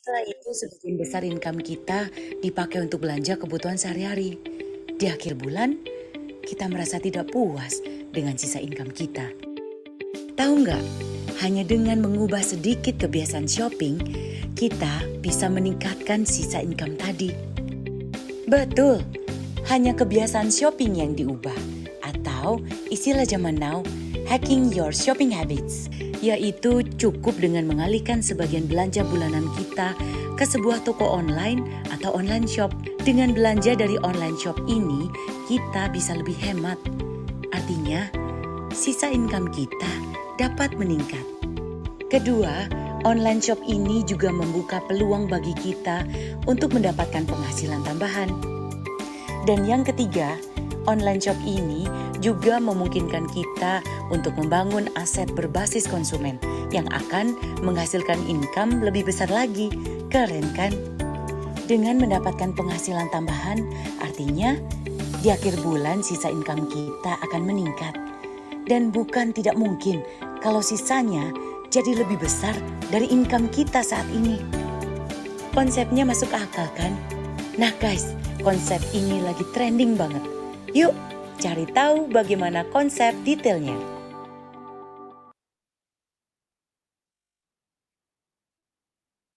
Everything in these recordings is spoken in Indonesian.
Setelah itu sebagian besar income kita dipakai untuk belanja kebutuhan sehari-hari. Di akhir bulan, kita merasa tidak puas dengan sisa income kita. Tahu nggak, hanya dengan mengubah sedikit kebiasaan shopping, kita bisa meningkatkan sisa income tadi. Betul, hanya kebiasaan shopping yang diubah. Atau istilah zaman now, hacking your shopping habits, yaitu cukup dengan mengalihkan sebagian belanja bulanan kita ke sebuah toko online atau online shop. Dengan belanja dari online shop ini, kita bisa lebih hemat. Artinya, sisa income kita dapat meningkat. Kedua, online shop ini juga membuka peluang bagi kita untuk mendapatkan penghasilan tambahan. Dan yang ketiga, online shop ini juga memungkinkan kita untuk membangun aset berbasis konsumen yang akan menghasilkan income lebih besar lagi. Keren kan? Dengan mendapatkan penghasilan tambahan, artinya di akhir bulan sisa income kita akan meningkat. Dan bukan tidak mungkin kalau sisanya jadi lebih besar dari income kita saat ini. Konsepnya masuk akal kan? Nah guys, konsep ini lagi trending banget. Yuk, cari tahu bagaimana konsep detailnya.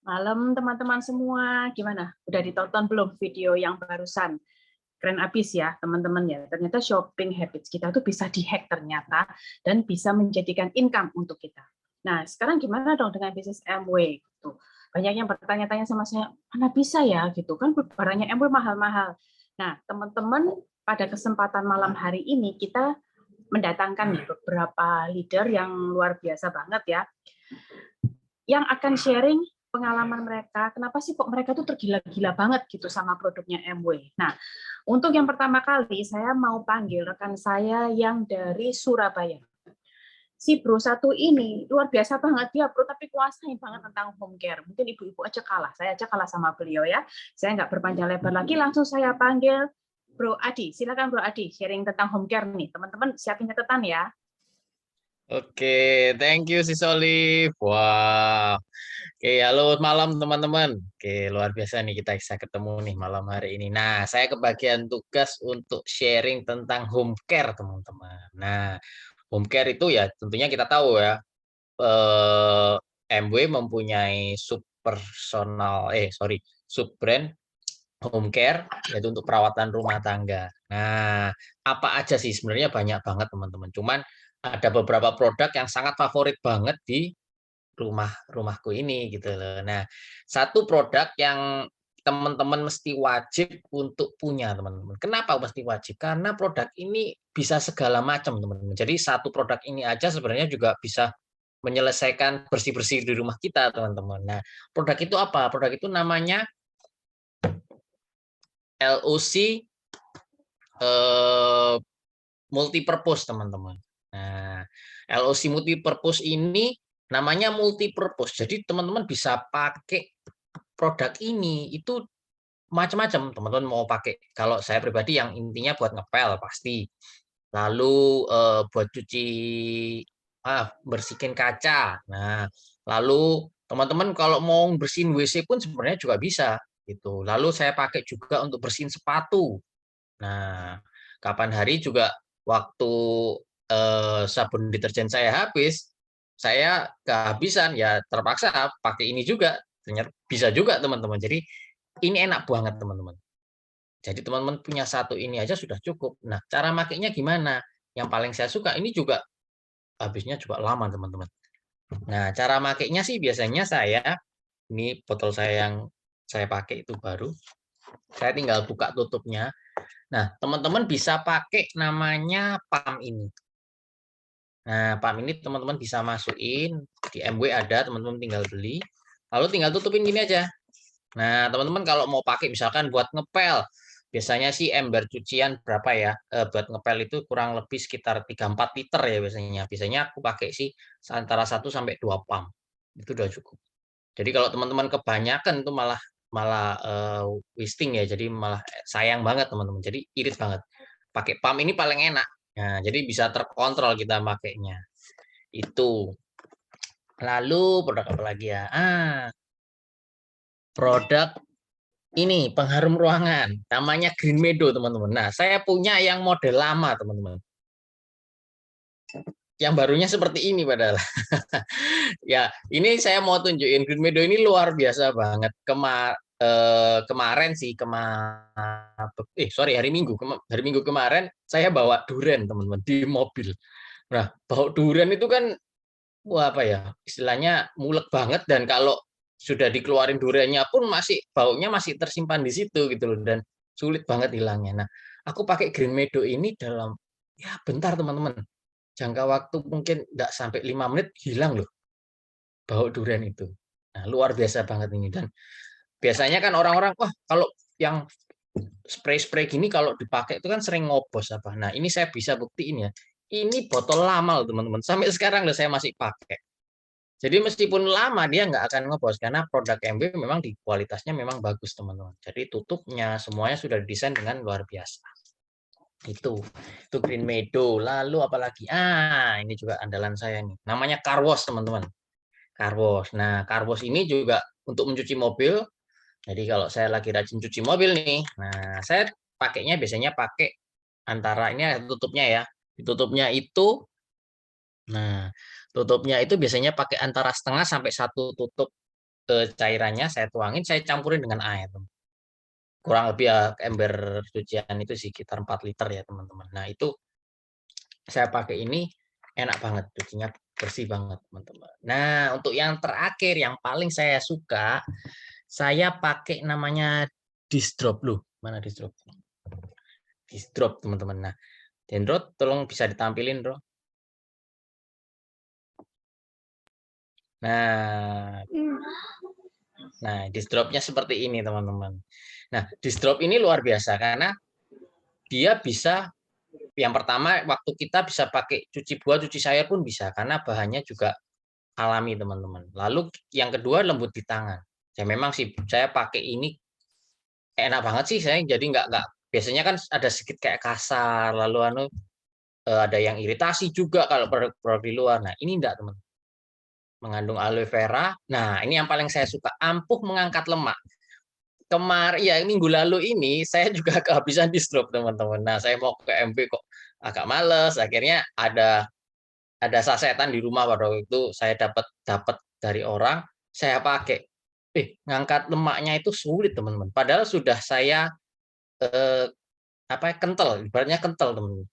Malam teman-teman semua, gimana? Udah ditonton belum video yang barusan? Keren abis ya teman-teman ya. Ternyata shopping habits kita tuh bisa dihack ternyata dan bisa menjadikan income untuk kita. Nah sekarang gimana dong dengan bisnis MW? Gitu. Banyak yang bertanya-tanya sama saya, mana bisa ya gitu kan barangnya MW mahal-mahal. Nah teman-teman pada kesempatan malam hari ini kita mendatangkan beberapa leader yang luar biasa banget ya, yang akan sharing pengalaman mereka, kenapa sih kok mereka tuh tergila-gila banget gitu sama produknya MW. Nah, untuk yang pertama kali saya mau panggil rekan saya yang dari Surabaya. Si bro satu ini luar biasa banget dia bro, tapi kuasain banget tentang home care. Mungkin ibu-ibu aja kalah, saya aja kalah sama beliau ya. Saya nggak berpanjang lebar lagi, langsung saya panggil Bro Adi. Silakan Bro Adi sharing tentang home care nih. Teman-teman siapin catatan ya. Oke, thank you si Solif. Wah, oke, halo malam teman-teman. Oke, luar biasa nih kita bisa ketemu nih malam hari ini. Nah, saya kebagian tugas untuk sharing tentang home care teman-teman. Nah, home care itu ya tentunya kita tahu ya, eh, MW mempunyai sub brand home care yaitu untuk perawatan rumah tangga. Nah, apa aja sih sebenarnya banyak banget teman-teman. Cuman ada beberapa produk yang sangat favorit banget di rumahku ini gitu loh. Nah, satu produk yang teman-teman mesti wajib untuk punya teman-teman. Kenapa mesti wajib? Karena produk ini bisa segala macam teman-teman. Jadi satu produk ini aja sebenarnya juga bisa menyelesaikan bersih-bersih di rumah kita teman-teman. Nah, produk itu apa? Produk itu namanya LOC eh, multipurpose teman-teman. Nah, LOC multipurpose ini namanya multipurpose. Jadi teman-teman bisa pakai produk ini itu macam-macam. Teman-teman mau pakai, kalau saya pribadi yang intinya buat ngepel pasti. Lalu buat cuci bersihin kaca. Nah, lalu teman-teman kalau mau bersihin WC pun sebenarnya juga bisa gitu. Lalu saya pakai juga untuk bersihin sepatu. Nah, kapan hari juga waktu sabun deterjen saya habis, saya kehabisan ya terpaksa pakai ini juga. Ternyata bisa juga teman-teman. Jadi ini enak banget teman-teman. Jadi teman-teman punya satu ini aja sudah cukup. Nah, cara makainya gimana? Yang paling saya suka ini juga habisnya juga lama teman-teman. Nah, cara makainya sih biasanya ini botol saya yang saya pakai itu baru. Saya tinggal buka tutupnya. Nah, teman-teman bisa pakai namanya pam ini. Nah, pam ini teman-teman bisa masukin di MW ada, teman-teman tinggal beli. Lalu tinggal tutupin gini aja. Nah, teman-teman kalau mau pakai misalkan buat ngepel, biasanya sih ember cucian berapa ya? Buat ngepel itu kurang lebih sekitar 3-4 liter ya biasanya. Biasanya aku pakai sih antara 1 sampai 2 pam. Itu udah cukup. Jadi kalau teman-teman kebanyakan itu malah malah wasting ya. Jadi malah sayang banget teman-teman. Jadi irit banget. Pakai pam ini paling enak. Nah, jadi bisa terkontrol kita pakainya. Itu. Lalu produk apa lagi ya? produk ini pengharum ruangan, namanya Green Meadow, teman-teman. Nah, saya punya yang model lama, teman-teman. Yang barunya seperti ini padahal. Ya, ini saya mau tunjukin Green Meadow ini luar biasa banget. Kemarin sih, hari Minggu, hari Minggu kemarin saya bawa durian, teman-teman, di mobil. Nah, bawa durian itu kan, wah, apa ya, istilahnya mulek banget, dan kalau sudah dikeluarin duriannya pun baunya masih tersimpan di situ gitu loh, dan sulit banget hilangnya. Nah, aku pakai Green Meadow ini dalam ya bentar, teman-teman. Jangka waktu mungkin nggak sampai 5 menit hilang loh bau durian itu. Nah, luar biasa banget ini. Dan biasanya kan orang-orang, wah, kalau yang spray-spray gini kalau dipakai itu kan sering ngobos apa. Nah, ini saya bisa buktiin ya. Ini botol lama loh, teman-teman. Sampai sekarang loh saya masih pakai. Jadi meskipun lama dia nggak akan ngebos karena produk MB memang di kualitasnya memang bagus, teman-teman. Jadi tutupnya semuanya sudah didesain dengan luar biasa. Itu Green Meadow. Lalu apalagi? Ini juga andalan saya nih. Namanya Car Wash, teman-teman. Car Wash. Nah, Car Wash ini juga untuk mencuci mobil. Jadi kalau saya lagi rajin cuci mobil nih, nah saya pakainya biasanya pakai antara ini tutupnya ya. Tutupnya itu, nah tutupnya itu biasanya pakai antara setengah sampai satu tutup cairannya saya tuangin, saya campurin dengan air. Kurang lebih ya ember cucian itu sekitar 4 liter ya, teman-teman. Nah, itu saya pakai ini enak banget, cucinya bersih banget, teman-teman. Nah, untuk yang terakhir yang paling saya suka, saya pakai namanya Disdrop loh. Mana Disdrop? Disdrop, teman-teman. Nah, Dendro, tolong bisa ditampilin, Bro. Nah, Disdropnya seperti ini, teman-teman. Nah, Disdrop ini luar biasa karena dia bisa, yang pertama, waktu kita bisa pakai cuci buah, cuci sayur pun bisa karena bahannya juga alami, teman-teman. Lalu yang kedua, lembut di tangan. Ya memang sih saya pakai ini enak banget sih, saya jadi nggak biasanya kan ada sedikit kayak kasar, lalu ada yang iritasi juga kalau produk di luar. Nah, ini enggak, teman. Mengandung aloe vera. Nah, ini yang paling saya suka, ampuh mengangkat lemak. Kemarin ya minggu lalu ini saya juga kehabisan Disdrop, teman-teman. Nah, saya mau ke MB kok agak males. Akhirnya ada sasetan di rumah pada waktu itu saya dapat dapat dari orang, saya pakai. Ngangkat lemaknya itu sulit, teman-teman. Padahal sudah saya kental, ibaratnya kental, teman-teman.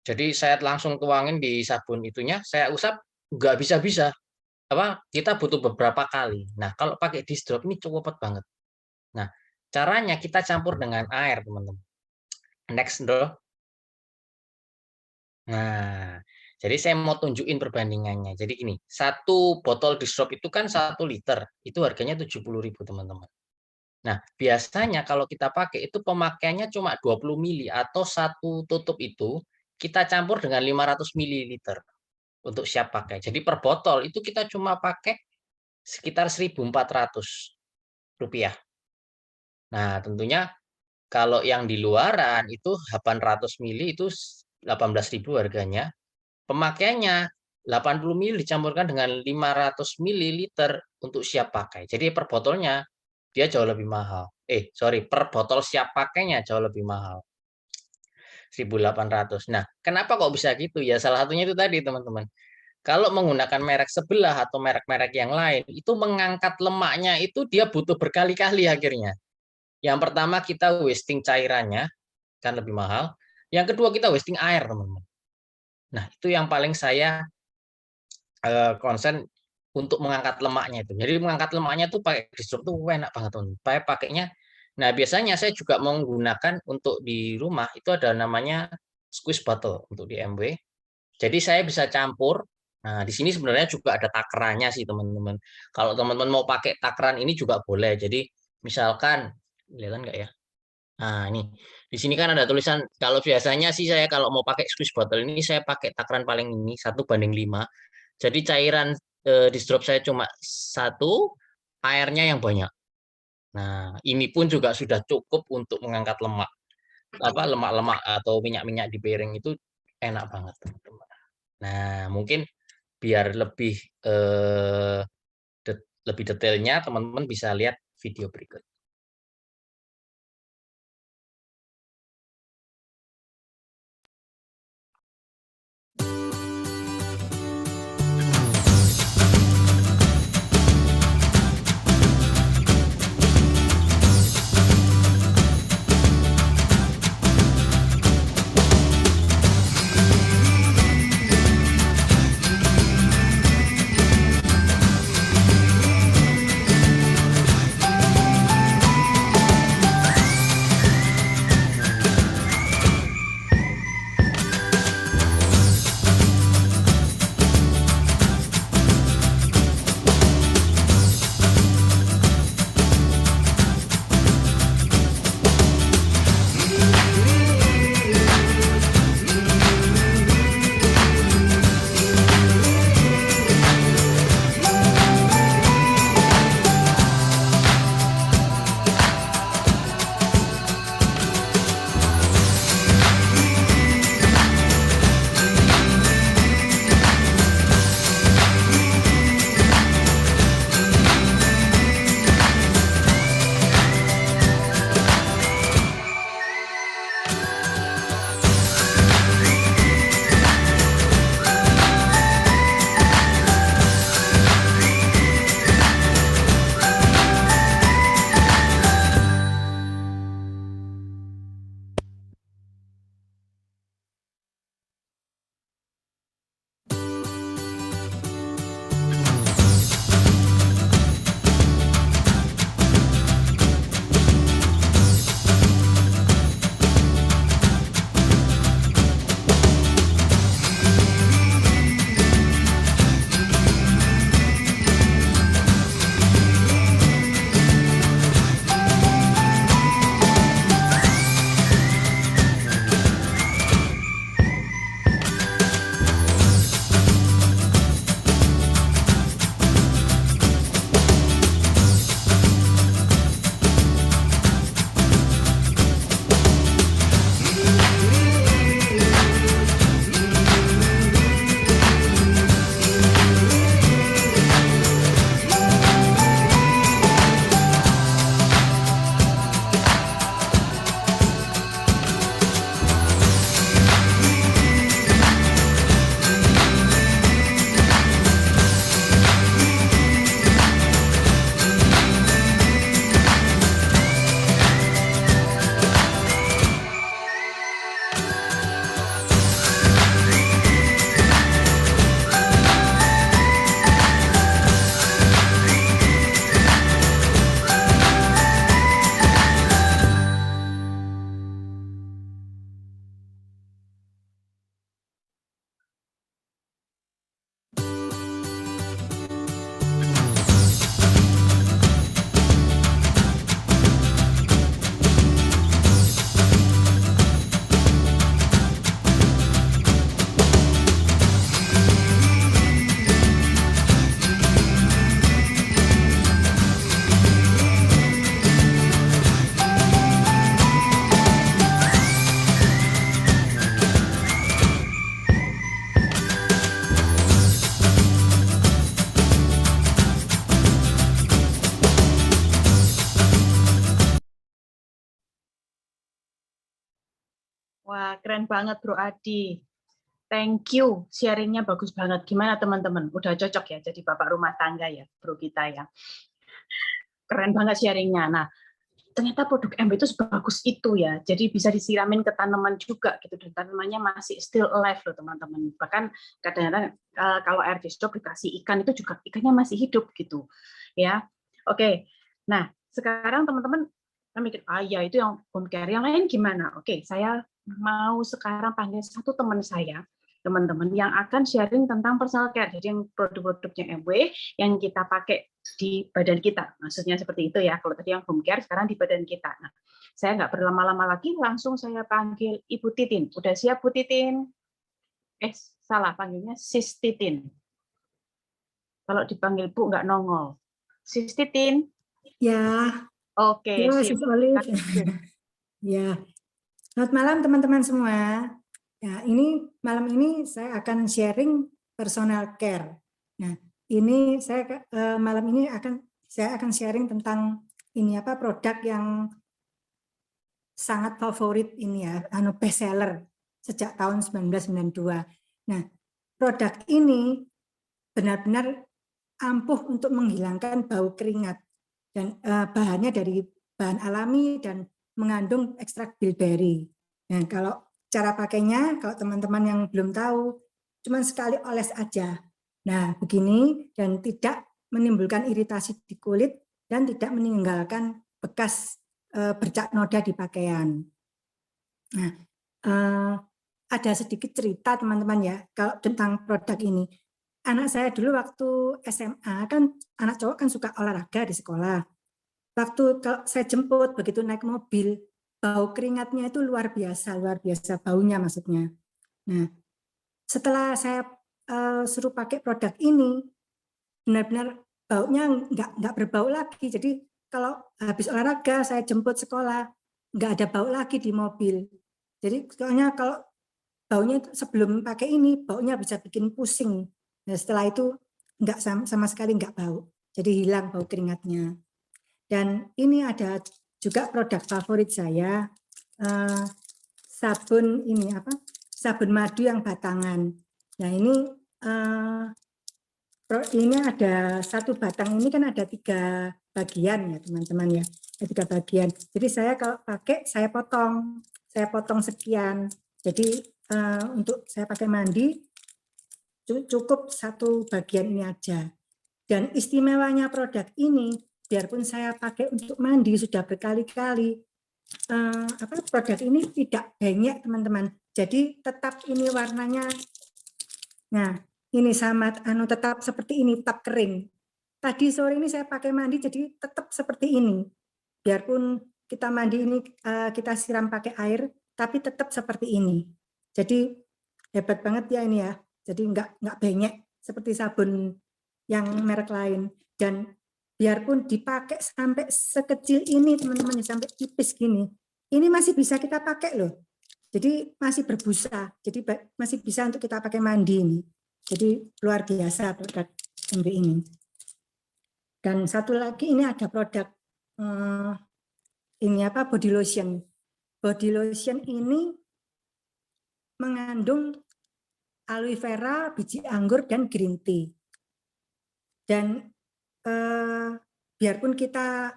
Jadi saya langsung tuangin di sabun itunya, saya usap nggak bisa-bisa. Kita butuh beberapa kali. Nah, kalau pakai Disdrop ini cepet banget. Nah, caranya kita campur dengan air, teman-teman. Next, Bro. Nah, jadi saya mau tunjukin perbandingannya. Jadi gini, satu botol Disdrop itu kan 1 liter, itu harganya 70.000, teman-teman. Nah, biasanya kalau kita pakai itu pemakaiannya cuma 20 mili atau satu tutup itu kita campur dengan 500 mililiter untuk siap pakai. Jadi per botol itu kita cuma pakai sekitar 1.400 rupiah. Nah, tentunya kalau yang di luaran itu 800 mili itu 18.000 harganya. Pemakaiannya 80 mili dicampurkan dengan 500 mililiter untuk siap pakai. Jadi per botolnya dia jauh lebih mahal. Per botol siap pakainya jauh lebih mahal. 1.800. Nah, kenapa kok bisa gitu? Ya salah satunya itu tadi, teman-teman. Kalau menggunakan merek sebelah atau merek-merek yang lain, itu mengangkat lemaknya itu dia butuh berkali-kali akhirnya. Yang pertama kita wasting cairannya, kan lebih mahal. Yang kedua kita wasting air, teman-teman. Nah, itu yang paling saya concern untuk mengangkat lemaknya itu. Jadi mengangkat lemaknya tuh pakai Disdrop tuh enak banget, teman. Pakainya. Nah, biasanya saya juga menggunakan untuk di rumah itu ada namanya squeeze bottle untuk di MW. Jadi saya bisa campur. Nah, di sini sebenarnya juga ada takarannya sih, teman-teman. Kalau teman-teman mau pakai takaran ini juga boleh. Jadi misalkan, kelihatan nggak ya? Nah, ini di sini kan ada tulisan. Kalau biasanya sih saya kalau mau pakai squeeze bottle ini saya pakai takaran paling ini 1:5. Jadi cairan Disdrop saya cuma 1, airnya yang banyak. Nah, ini pun juga sudah cukup untuk mengangkat lemak-lemak atau minyak-minyak di piring itu enak banget, teman-teman. Nah, mungkin biar lebih lebih detailnya teman-teman bisa lihat video berikut. Wah, keren banget Bro Adi. Thank you, sharingnya bagus banget. Gimana teman-teman? Udah cocok ya jadi bapak rumah tangga ya, bro kita ya. Keren banget sharingnya. Nah, ternyata produk MB itu sebagus itu ya. Jadi bisa disiramin ke tanaman juga gitu, dan tanamannya masih still alive loh teman-teman. Bahkan kadang-kadang kalau air distrop dikasih ikan itu juga ikannya masih hidup gitu. Ya. Oke. Nah, sekarang teman-teman mikir, ya itu yang home care. Yang lain gimana? Oke, saya mau sekarang panggil satu teman saya, teman-teman, yang akan sharing tentang personal care. Jadi yang produk-produknya MW yang kita pakai di badan kita. Maksudnya seperti itu ya. Kalau tadi yang home care, sekarang di badan kita. Nah, saya nggak berlama-lama lagi, langsung saya panggil Ibu Titin. Udah siap, Bu Titin? Salah, panggilnya Sis Titin. Kalau dipanggil Bu nggak nongol. Sis Titin? Ya. Oke, Ya, Sis Olive. Ya. Selamat malam teman-teman semua. Ya, malam ini saya akan sharing personal care. Nah, ini malam ini saya akan sharing tentang ini apa produk yang sangat favorit ini ya, best seller sejak tahun 1992. Nah, produk ini benar-benar ampuh untuk menghilangkan bau keringat dan bahannya dari bahan alami dan mengandung ekstrak bilberry. Nah, kalau cara pakainya, kalau teman-teman yang belum tahu, cuma sekali oles aja. Nah, begini dan tidak menimbulkan iritasi di kulit dan tidak meninggalkan bekas bercak noda di pakaian. Nah, ada sedikit cerita teman-teman ya kalau tentang produk ini. Anak saya dulu waktu SMA kan anak cowok kan suka olahraga di sekolah. Waktu kalau saya jemput begitu naik mobil, bau keringatnya itu luar biasa baunya maksudnya. Nah, setelah saya suruh pakai produk ini, benar-benar baunya nggak berbau lagi. Jadi kalau habis olahraga saya jemput sekolah, nggak ada bau lagi di mobil. Jadi soalnya kalau baunya sebelum pakai ini, baunya bisa bikin pusing. Nah, setelah itu nggak sama sekali nggak bau. Jadi hilang bau keringatnya. Dan ini ada juga produk favorit saya, sabun ini apa? Sabun madu yang batangan. Nah ini ada satu batang ini kan ada 3 bagian ya teman-teman ya, ada 3 bagian. Jadi saya kalau pakai saya potong sekian. Jadi untuk saya pakai mandi cukup 1 bagian ini aja. Dan istimewanya produk ini, biarpun saya pakai untuk mandi sudah berkali-kali, produk ini tidak banyak teman-teman. Jadi tetap ini warnanya, nah ini sama tetap seperti ini, tetap kering. Tadi sore ini saya pakai mandi jadi tetap seperti ini. Biarpun kita mandi ini kita siram pakai air, tapi tetap seperti ini. Jadi hebat banget ya ini ya. Jadi nggak banyak seperti sabun yang merek lain. Dan biarpun dipakai sampai sekecil ini teman-teman, sampai tipis gini, ini masih bisa kita pakai loh. Jadi masih berbusa. Jadi masih bisa untuk kita pakai mandi ini. Jadi luar biasa produk MB ini. Dan satu lagi ini ada produk ini apa body lotion. Body lotion ini mengandung aloe vera, biji anggur dan green tea. Dan biarpun kita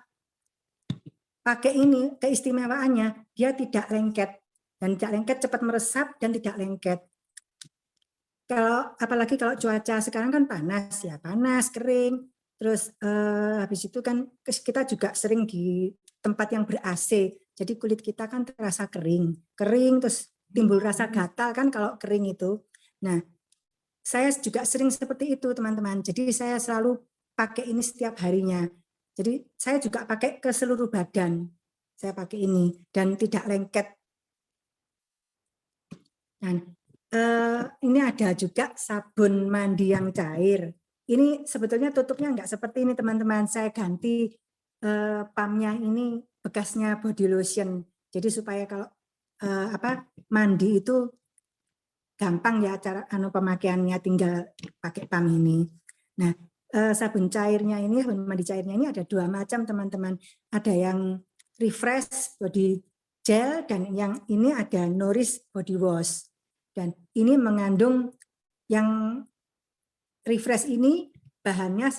pakai ini, keistimewaannya dia tidak lengket dan tidak lengket, cepat meresap dan tidak lengket. Apalagi kalau cuaca sekarang kan panas ya, panas, kering. Terus habis itu kan kita juga sering di tempat yang ber-AC, jadi kulit kita kan terasa kering terus timbul rasa gatal kan kalau kering itu. Nah, saya juga sering seperti itu teman-teman. Jadi saya selalu pakai ini setiap harinya. Jadi saya juga pakai ke seluruh badan. Saya pakai ini dan tidak lengket. Dan ini ada juga sabun mandi yang cair. Ini sebetulnya tutupnya enggak seperti ini teman-teman. Saya ganti pumpnya ini bekasnya body lotion. Jadi supaya kalau mandi itu gampang ya cara pemakaiannya, tinggal pakai pump ini. Nah, sabun cairnya ini, sabun mandi cairnya ini ada 2 macam teman-teman. Ada yang refresh body gel dan yang ini ada nourish body wash. Dan ini mengandung yang refresh ini bahannya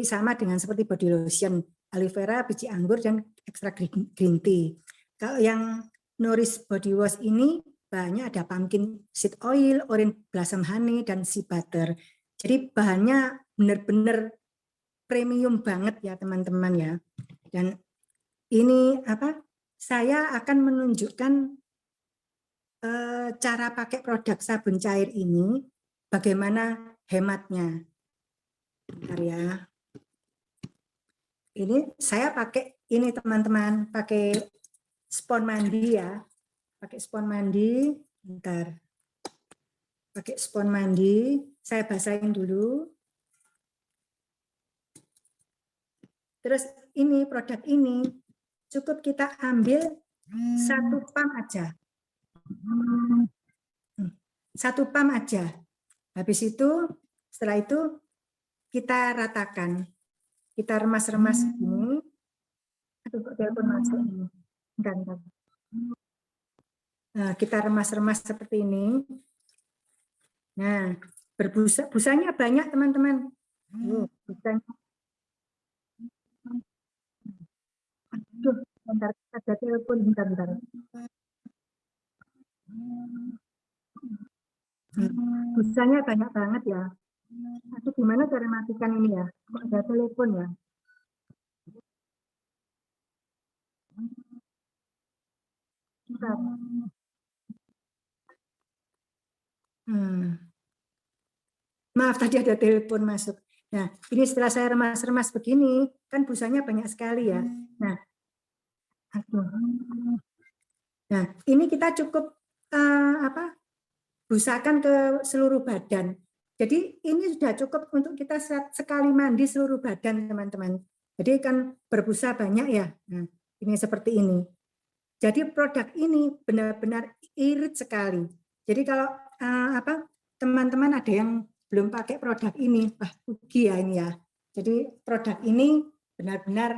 sama dengan seperti body lotion, aloe vera, biji anggur dan ekstrak green tea. Kalau yang nourish body wash ini bahannya ada pumpkin seed oil, orange blossom honey, dan sea butter. Jadi bahannya benar-benar premium banget ya teman-teman ya. Dan ini saya akan menunjukkan cara pakai produk sabun cair ini, bagaimana hematnya. Bentar ya. Ini saya pakai ini teman-teman, pakai spons mandi ya. Pakai spons mandi, bentar. Pakai spons mandi, saya basahin dulu. Terus ini produk ini cukup kita ambil 1 pump aja. 1 pump aja. Habis itu, setelah itu kita ratakan. Kita remas-remas begini. Aduh, telepon masuk ini. Bentar. Nah, kita remas-remas seperti ini. Nah, busanya banyak teman-teman. Busanya. Aduh, bentar, ada telepon, bentar. Busanya banyak banget ya. Aduh, gimana cara matikan ini ya? Kok ada telepon ya? Bentar. Maaf, tadi ada telepon masuk. Nah, ini setelah saya remas-remas begini, kan busanya banyak sekali ya. Nah, nah ini kita cukup busakan ke seluruh badan. Jadi ini sudah cukup untuk kita sekali mandi seluruh badan, teman-teman. Jadi kan berbusa banyak ya. Nah, ini seperti ini. Jadi produk ini benar-benar irit sekali. Jadi kalau teman-teman ada yang belum pakai produk ini, wah rugi ya ini ya. Jadi produk ini benar-benar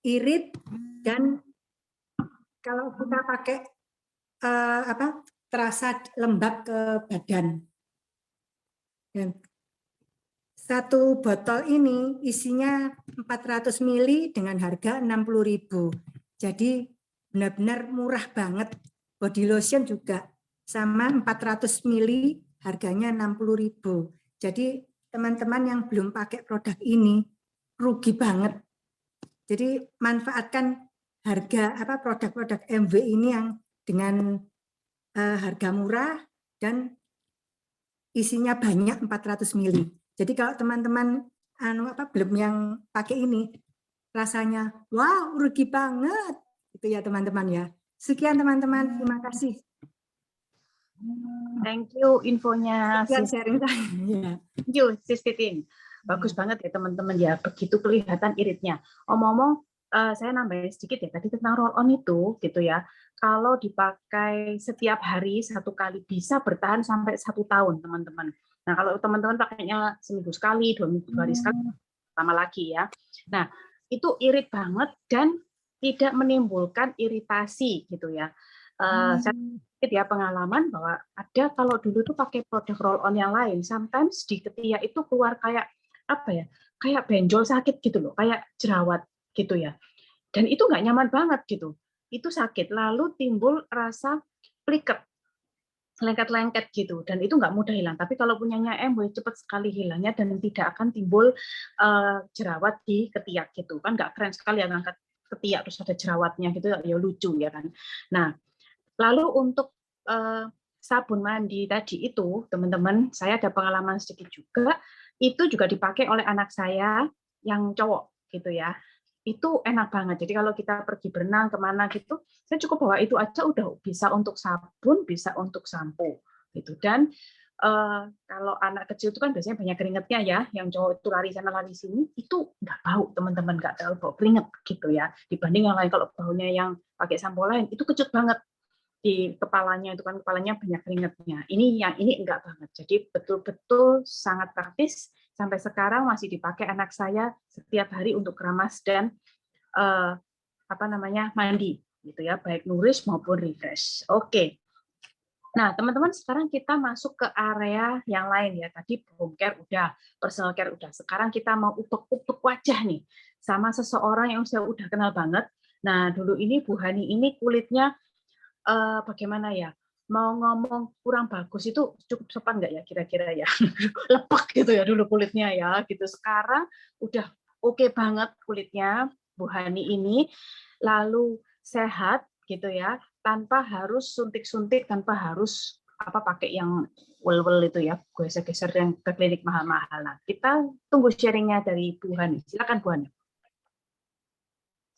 irit dan kalau kita pakai terasa lembab ke badan. Dan satu botol ini isinya 400 ml dengan harga 60.000. Jadi benar-benar murah banget. Body lotion juga sama 400 ml harganya 60.000. Jadi teman-teman yang belum pakai produk ini rugi banget. Jadi manfaatkan harga produk-produk MW ini yang dengan harga murah dan isinya banyak 400 ml. Jadi kalau teman-teman belum yang pakai ini rasanya wow rugi banget itu ya teman-teman ya. Sekian teman-teman, terima kasih. Thank you infonya. Sekian sharing saya. Thank you, Sis Titin. Bagus banget ya teman-teman ya, begitu kelihatan iritnya. Omong-omong, saya nambahin sedikit ya, tadi tentang roll on itu gitu ya. Kalau dipakai setiap hari 1 kali bisa bertahan sampai 1 tahun teman-teman. Nah kalau teman-teman pakainya seminggu sekali, 2 hari sekali, lama lagi ya. Nah itu irit banget dan tidak menimbulkan iritasi gitu ya. Saya ya pengalaman bahwa ada kalau dulu tuh pakai produk roll on yang lain, sometimes di ketiak itu keluar kayak kayak benjol sakit gitu loh, kayak jerawat gitu ya. Dan itu nggak nyaman banget gitu. Itu sakit, lalu timbul rasa pliket, lengket-lengket gitu, dan itu nggak mudah hilang. Tapi kalau punyanya MW cepat sekali hilangnya dan tidak akan timbul jerawat di ketiak gitu kan, nggak keren sekali ya ngangkat ketiak terus ada jerawatnya gitu ya lucu ya kan. Nah lalu untuk sabun mandi tadi itu, teman-teman, saya ada pengalaman sedikit juga. Itu juga dipakai oleh anak saya yang cowok, gitu ya. Itu enak banget. Jadi kalau kita pergi berenang kemana gitu, saya cukup bawa itu aja udah bisa untuk sabun, bisa untuk sampo, gitu. Dan kalau anak kecil itu kan biasanya banyak keringetnya ya, yang cowok itu lari sana lari sini, itu nggak bau, teman-teman, nggak tahu bau keringet, gitu ya. Dibanding yang lain, kalau baunya yang pakai sampo lain, itu kecut banget. Di kepalanya itu kan kepalanya banyak keringatnya. Ini enggak banget. Jadi betul-betul sangat praktis. Sampai sekarang masih dipakai anak saya setiap hari untuk keramas dan mandi gitu ya, baik nourish maupun refresh. Oke. Nah, teman-teman, sekarang kita masuk ke area yang lain ya. Tadi home care udah, personal care udah. Sekarang kita mau upek-upek wajah nih sama seseorang yang saya udah kenal banget. Nah, dulu ini Bu Hani ini kulitnya bagaimana ya, mau ngomong kurang bagus itu cukup sopan nggak ya kira-kira ya, lepak gitu ya dulu kulitnya ya gitu. Sekarang udah oke banget kulitnya Bu Hani ini, lalu sehat gitu ya, tanpa harus suntik-suntik, tanpa harus pakai yang wel-wel itu ya, geser-geser yang ke klinik mahal-mahal. Nah, kita tunggu sharingnya dari Bu Hani. Silakan Bu Hani.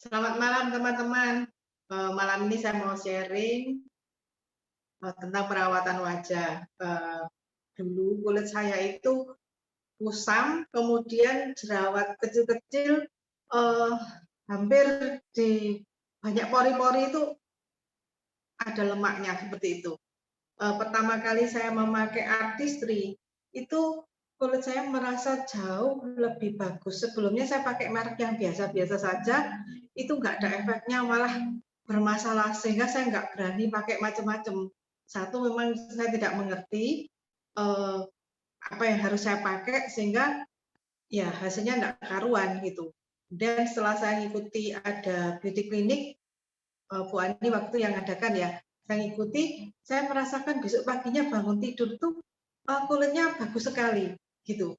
Selamat malam teman-teman. Malam ini saya mau sharing tentang perawatan wajah. Dulu kulit saya itu kusam, kemudian jerawat kecil-kecil, hampir di banyak pori-pori itu ada lemaknya seperti itu. Pertama kali saya memakai Artistry, itu kulit saya merasa jauh lebih bagus. Sebelumnya saya pakai merek yang biasa-biasa saja, itu nggak ada efeknya, malah bermasalah, sehingga saya nggak berani pakai macam-macam. Satu, memang saya tidak mengerti apa yang harus saya pakai, sehingga ya hasilnya nggak karuan gitu. Dan setelah saya ngikuti ada beauty clinic, Bu Ani waktu yang adakan ya, saya ngikuti, saya merasakan besok paginya bangun tidur tuh kulitnya bagus sekali gitu.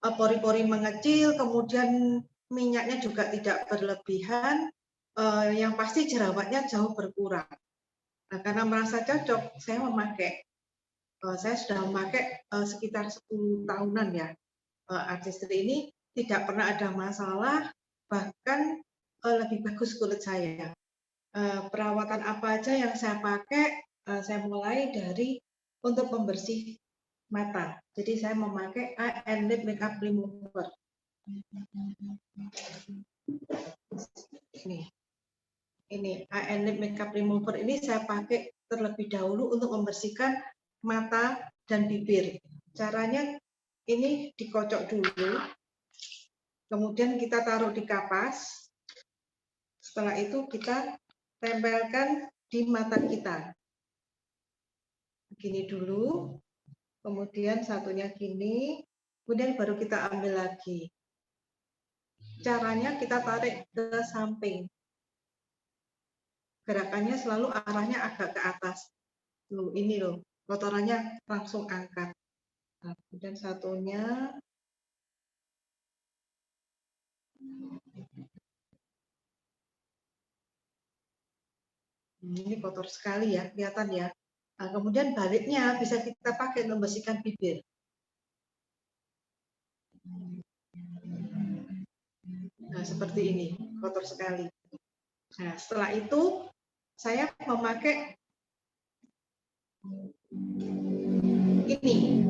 Pori-pori mengecil, kemudian minyaknya juga tidak berlebihan, yang pasti jerawatnya jauh berkurang. Nah, karena merasa cocok, saya memakai. Saya sudah memakai sekitar 10 tahunan ya. Artistry ini tidak pernah ada masalah, bahkan lebih bagus kulit saya. Perawatan apa aja yang saya pakai, saya mulai dari untuk pembersih mata. Jadi saya memakai eye and lip makeup remover. Ini eye and lip makeup remover ini saya pakai terlebih dahulu untuk membersihkan mata dan bibir. Caranya ini dikocok dulu, kemudian kita taruh di kapas. Setelah itu kita tempelkan di mata kita. Gini dulu, kemudian satunya gini, kemudian baru kita ambil lagi. Caranya kita tarik ke samping. Gerakannya selalu arahnya agak ke atas. Loh, ini loh, kotorannya langsung angkat. Nah, kemudian satunya ini kotor sekali ya, kelihatan ya. Nah, kemudian baliknya bisa kita pakai membersihkan bibir. Nah, seperti ini, kotor sekali. Nah, setelah itu saya memakai ini,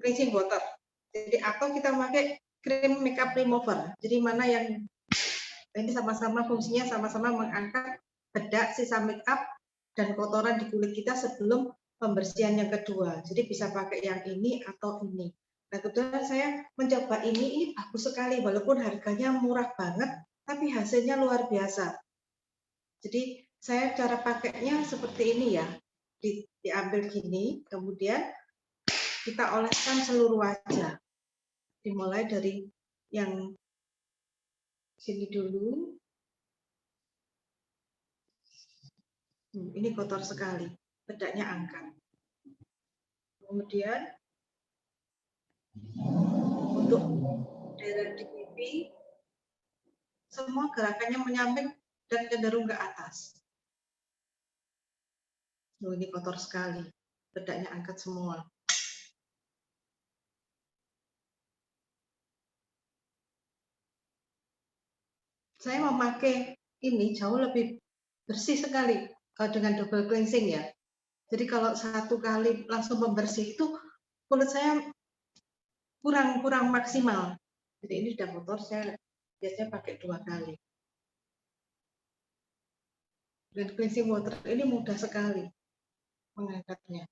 cleansing water. Jadi atau kita memakai cream makeup remover. Jadi mana yang ini sama-sama fungsinya sama-sama mengangkat bedak, sisa makeup dan kotoran di kulit kita sebelum pembersihan yang kedua. Jadi bisa pakai yang ini atau ini. Nah, kebetulan saya mencoba ini bagus sekali, walaupun harganya murah banget, tapi hasilnya luar biasa. Jadi saya cara pakainya seperti ini ya, diambil gini, kemudian kita oleskan seluruh wajah. Dimulai dari yang sini dulu. Ini kotor sekali, bedaknya angkat. Kemudian untuk daerah di pipi, semua gerakannya menyamping dan cenderung ke atas. Ini kotor sekali, bedaknya angkat semua. Saya memakai ini jauh lebih bersih sekali dengan double cleansing ya. Jadi kalau satu kali langsung membersih itu kulit saya kurang maksimal. Jadi ini sudah kotor, saya biasanya pakai 2 kali. Dan cleansing water ini mudah sekali mengangkatnya.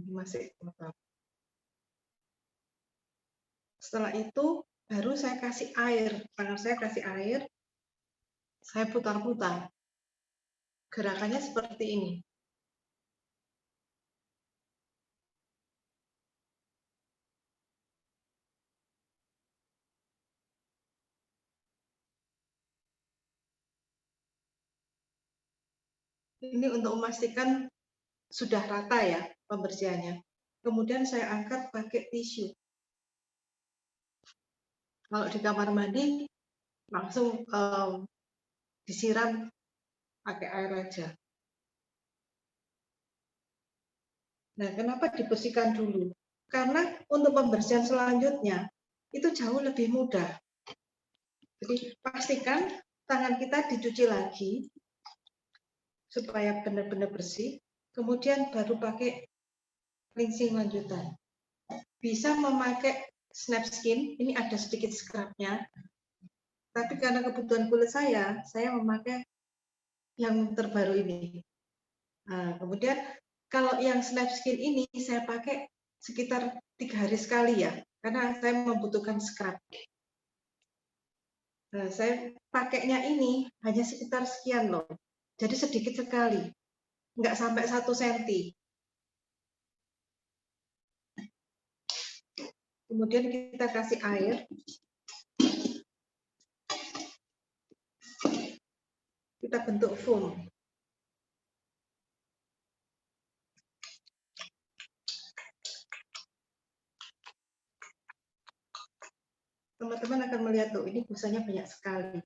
Masih kotor. Setelah itu baru saya kasih air, tangan saya kasih air, saya putar-putar. Gerakannya seperti ini. Ini untuk memastikan sudah rata ya pembersihannya. Kemudian saya angkat pakai tisu. Kalau di kamar mandi langsung disiram pakai air aja. Nah, kenapa dibersihkan dulu? Karena untuk pembersihan selanjutnya itu jauh lebih mudah. Jadi pastikan tangan kita dicuci lagi supaya benar-benar bersih. Kemudian baru pakai cleansing lanjutan. Bisa memakai snap skin, ini ada sedikit scrubnya. Tapi karena kebutuhan kulit saya memakai yang terbaru ini. Nah, kemudian kalau yang snap skin ini saya pakai sekitar 3 hari sekali ya, karena saya membutuhkan scrub. Nah, saya pakainya ini hanya sekitar sekian loh, jadi sedikit sekali, nggak sampai 1 senti. Kemudian kita kasih air, kita bentuk foam. Teman-teman akan melihat tuh, ini busanya banyak sekali.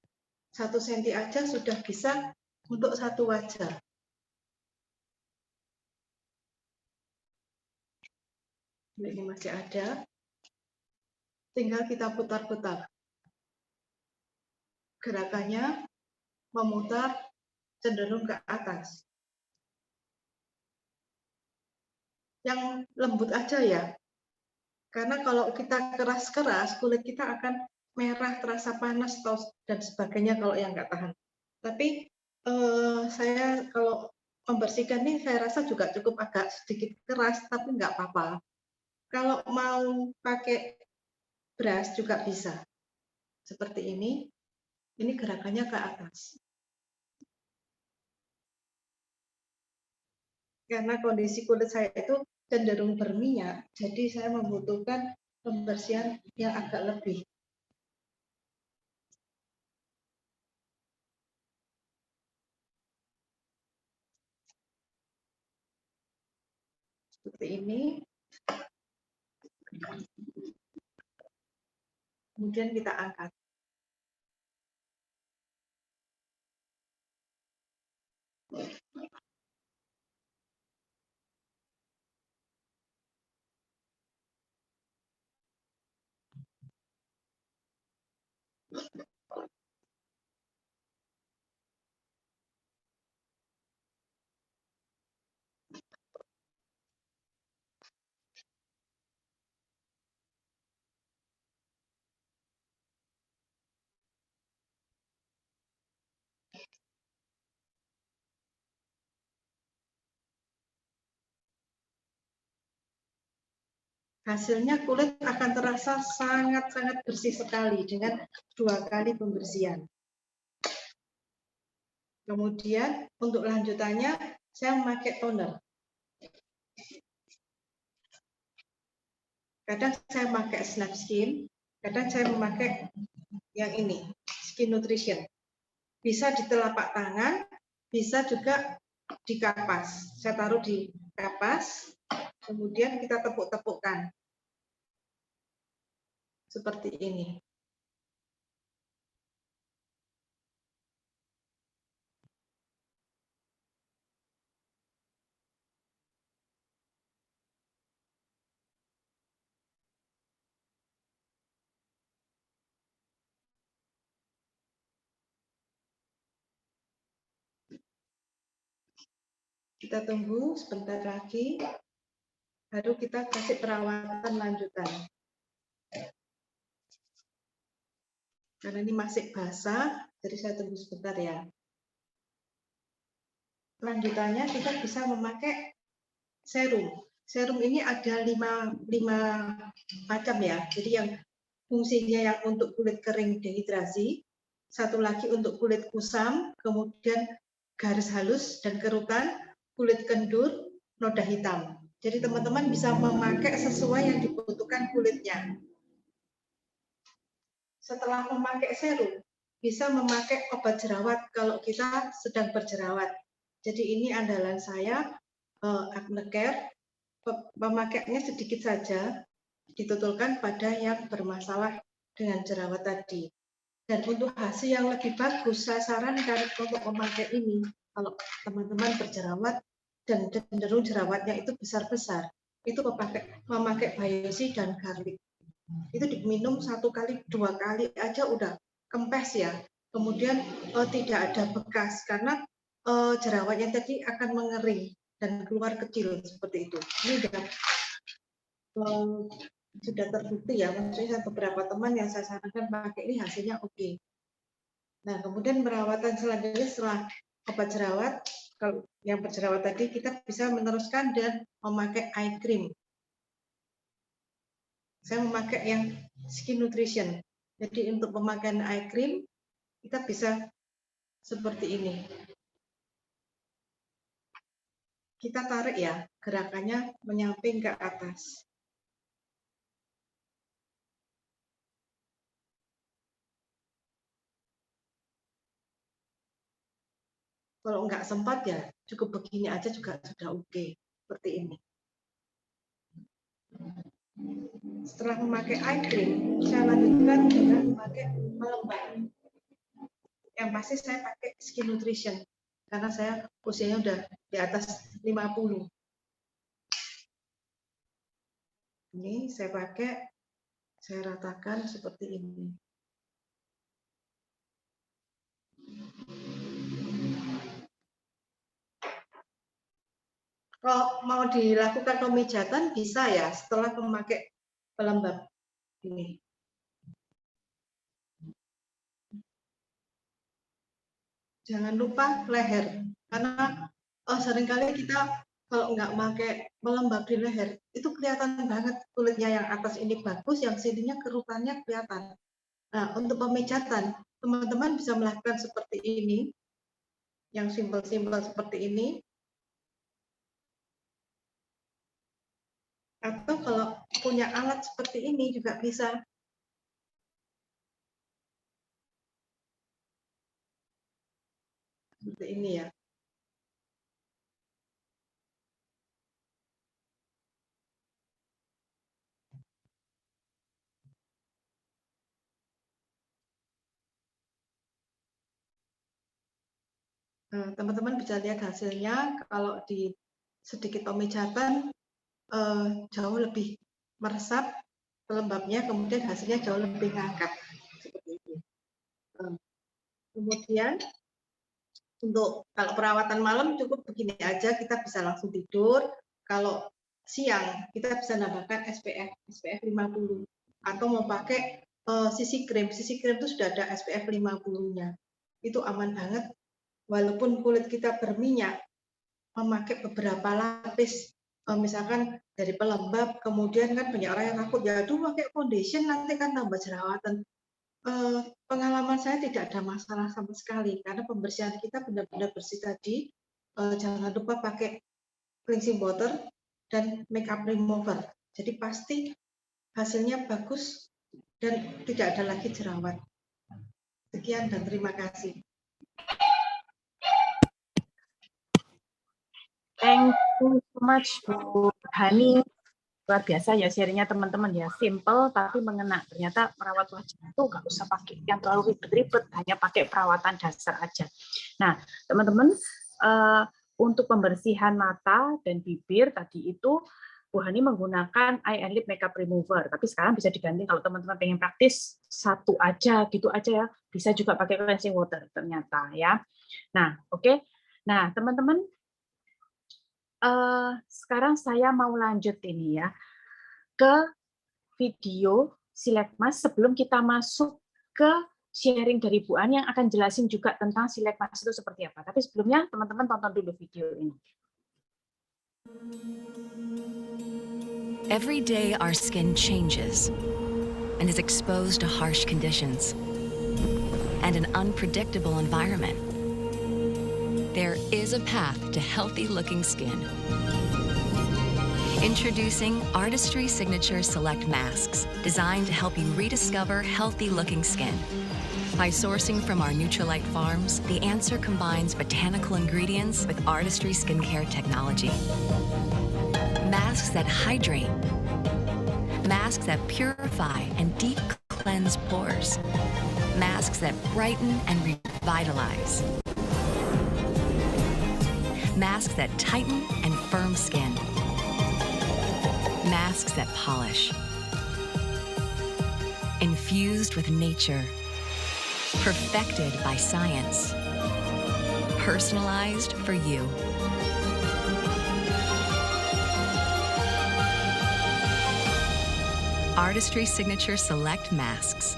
1 senti aja sudah bisa untuk 1 wajah. Ini masih ada. Tinggal kita putar-putar. Gerakannya memutar cenderung ke atas. Yang lembut aja ya. Karena kalau kita keras-keras, kulit kita akan merah, terasa panas, dan sebagainya kalau yang nggak tahan. Tapi saya kalau membersihkan ini saya rasa juga cukup agak sedikit keras, tapi nggak apa-apa. Kalau mau pakai brush juga bisa. Seperti ini gerakannya ke atas. Karena kondisi kulit saya itu cenderung berminyak, jadi saya membutuhkan pembersihan yang agak lebih. Seperti ini. Kemudian kita angkat. Hasilnya kulit akan terasa sangat-sangat bersih sekali dengan 2 kali pembersihan. Kemudian untuk lanjutannya saya memakai toner. Kadang saya memakai Snap Skin, kadang saya memakai yang ini, Skin Nutrition. Bisa di telapak tangan, bisa juga di kapas. Saya taruh di kapas, kemudian kita tepuk-tepukkan. Seperti ini. Kita tunggu sebentar lagi, baru kita kasih perawatan lanjutan. Karena ini masih basah, jadi saya tunggu sebentar ya. Lanjutannya kita bisa memakai serum. Serum ini ada 5 macam ya. Jadi yang fungsinya yang untuk kulit kering dehidrasi, satu lagi untuk kulit kusam, kemudian garis halus dan kerutan, kulit kendur, noda hitam. Jadi teman-teman bisa memakai sesuai yang dibutuhkan kulitnya. Setelah memakai serum, bisa memakai obat jerawat kalau kita sedang berjerawat. Jadi ini andalan saya, Acne Care. Pemakaiannya sedikit saja, ditutulkan pada yang bermasalah dengan jerawat tadi. Dan untuk hasil yang lebih bagus, saya sarankan untuk memakai ini. Kalau teman-teman berjerawat dan cenderung jerawatnya itu besar-besar, itu memakai Biosi dan garlic. Itu diminum 1 kali, 2 kali aja udah kempes ya. Kemudian tidak ada bekas karena jerawatnya tadi akan mengering dan keluar kecil seperti itu. Ini sudah terbukti ya, maksudnya beberapa teman yang saya sarankan pakai ini hasilnya oke. Nah, kemudian perawatan selanjutnya setelah obat jerawat, kalau yang berjerawat tadi kita bisa meneruskan dan memakai eye cream. saya memakai yang Skin Nutrition. Jadi untuk pemakaian eye cream kita bisa seperti ini. Kita tarik ya, gerakannya menyamping ke atas. Kalau nggak sempat ya cukup begini aja juga sudah oke. Seperti ini. Setelah memakai eye cream, saya lanjutkan dengan memakai pelembab. Yang pasti saya pakai Skin Nutrition karena saya usianya udah di atas 50. Ini saya pakai, saya ratakan seperti ini. Kalau mau dilakukan pemijatan bisa ya setelah memakai pelembab ini. Jangan lupa leher, karena seringkali kita kalau nggak pakai pelembab di leher, itu kelihatan banget kulitnya yang atas ini bagus, yang sininya kerutannya kelihatan. Nah, untuk pemijatan, teman-teman bisa melakukan seperti ini, yang simpel-simpel seperti ini. Atau kalau punya alat seperti ini juga bisa. Seperti ini ya. Teman-teman bisa lihat hasilnya kalau di sedikit pemijatan jauh lebih meresap pelembabnya, kemudian hasilnya jauh lebih ngangkat seperti ini. Kemudian untuk kalau perawatan malam cukup begini aja, kita bisa langsung tidur. Kalau siang kita bisa nambahkan SPF 50 atau mau pakai CC cream itu sudah ada SPF 50-nya. Itu aman banget. Walaupun kulit kita berminyak, memakai beberapa lapis, misalkan dari pelembab, kemudian kan banyak orang yang takut, ya aduh pakai foundation nanti kan tambah jerawatan. Pengalaman saya tidak ada masalah sama sekali, karena pembersihan kita benar-benar bersih tadi. Jangan lupa pakai cleansing water dan makeup remover. Jadi pasti hasilnya bagus dan tidak ada lagi jerawat. Sekian dan terima kasih. Thank you so much Bu Hani. Luar biasa ya sharingnya teman-teman ya. Simple tapi mengena. Ternyata merawat wajah itu nggak usah pakai yang terlalu ribet-ribet, hanya pakai perawatan dasar aja. Nah, teman-teman, untuk pembersihan mata dan bibir tadi itu Bu Hani menggunakan eye and lip makeup remover. Tapi sekarang bisa diganti kalau teman-teman pengen praktis satu aja gitu aja ya. Bisa juga pakai cleansing water ternyata ya. Nah, oke. Nah, teman-teman, sekarang saya mau lanjut ini ya ke video Silekmas sebelum kita masuk ke sharing dari Bu Ani yang akan jelasin juga tentang Silekmas itu seperti apa. Tapi sebelumnya teman-teman tonton dulu video ini. Every day our skin changes and is exposed to harsh conditions and an unpredictable environment. There is a path to healthy-looking skin. Introducing Artistry Signature Select Masks, designed to help you rediscover healthy-looking skin. By sourcing from our Nutrilite farms, the answer combines botanical ingredients with Artistry skincare technology. Masks that hydrate, masks that purify and deep cleanse pores, masks that brighten and revitalize, masks that tighten and firm skin, masks that polish, infused with nature, perfected by science, personalized for you. Artistry Signature Select Masks.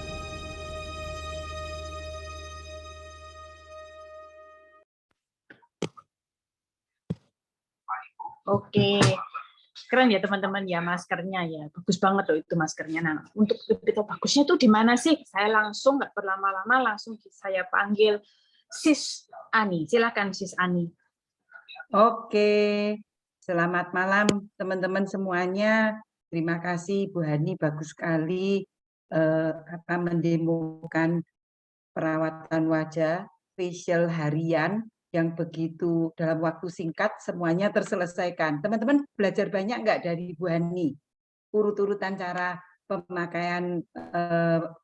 Oke, Keren ya teman-teman ya maskernya ya, bagus banget loh itu maskernya. Nah, untuk lebih tahu bagusnya tuh di mana sih? Saya langsung nggak berlama-lama langsung saya panggil Sis Ani. Silakan Sis Ani. Oke, selamat malam teman-teman semuanya. Terima kasih Bu Hani, bagus sekali mendemokan perawatan wajah facial harian yang begitu dalam waktu singkat semuanya terselesaikan. Teman-teman belajar banyak nggak dari Bu Hani? Urut-urutan cara pemakaian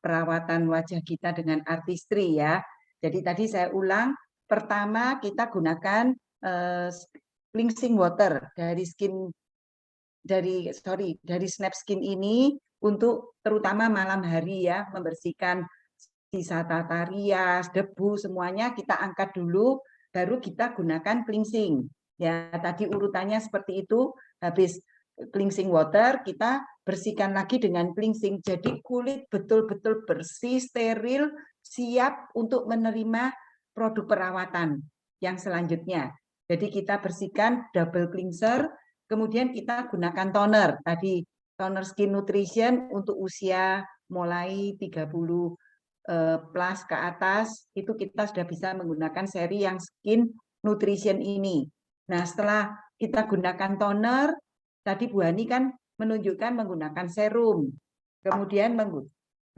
perawatan wajah kita dengan artistry ya. Jadi tadi saya ulang, pertama kita gunakan cleansing water dari Snap Skin ini untuk terutama malam hari ya, membersihkan sisa tata rias, debu semuanya kita angkat dulu, baru kita gunakan cleansing. Ya, tadi urutannya seperti itu. Habis cleansing water kita bersihkan lagi dengan cleansing. Jadi kulit betul-betul bersih, steril, siap untuk menerima produk perawatan yang selanjutnya. Jadi kita bersihkan double cleanser, kemudian kita gunakan toner. Tadi toner skin nutrition untuk usia mulai 30 plus ke atas, itu kita sudah bisa menggunakan seri yang skin nutrition ini. Nah, setelah kita gunakan toner, tadi Bu Hani kan menunjukkan menggunakan serum, kemudian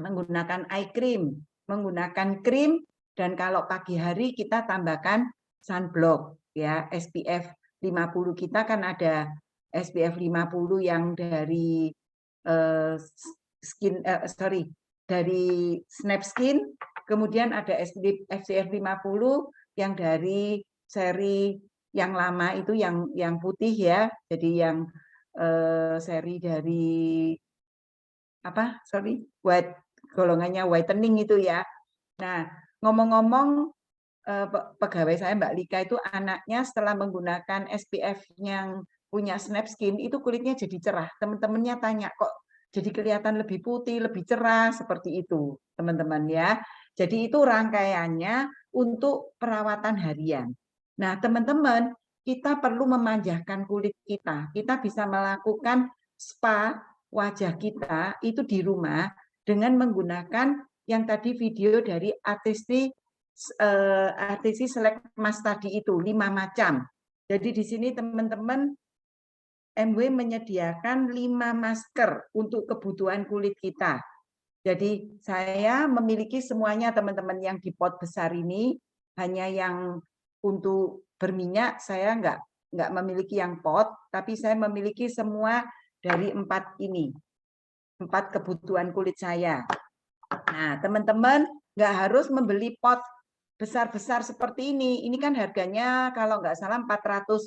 menggunakan eye cream, menggunakan krim, dan kalau pagi hari kita tambahkan sunblock ya, SPF 50 kita kan ada SPF 50 yang dari dari Snap Skin, kemudian ada SPF 50 yang dari seri yang lama itu yang putih ya, jadi yang seri dari white, golongannya whitening itu ya. Nah, ngomong-ngomong pegawai saya Mbak Lika itu anaknya setelah menggunakan SPF yang punya Snap Skin itu kulitnya jadi cerah. Teman-temannya tanya kok jadi kelihatan lebih putih, lebih cerah seperti itu, teman-teman ya. Jadi itu rangkaiannya untuk perawatan harian. Nah, teman-teman, kita perlu memanjangkan kulit kita. Kita bisa melakukan spa wajah kita itu di rumah dengan menggunakan yang tadi video dari artistry select mask tadi itu 5 macam. Jadi di sini teman-teman MW menyediakan 5 masker untuk kebutuhan kulit kita. Jadi saya memiliki semuanya teman-teman yang di pot besar ini, hanya yang untuk berminyak saya nggak memiliki yang pot, tapi saya memiliki semua dari 4 ini, 4 kebutuhan kulit saya. Nah teman-teman nggak harus membeli pot besar-besar seperti ini. Ini kan harganya kalau nggak salah 400.000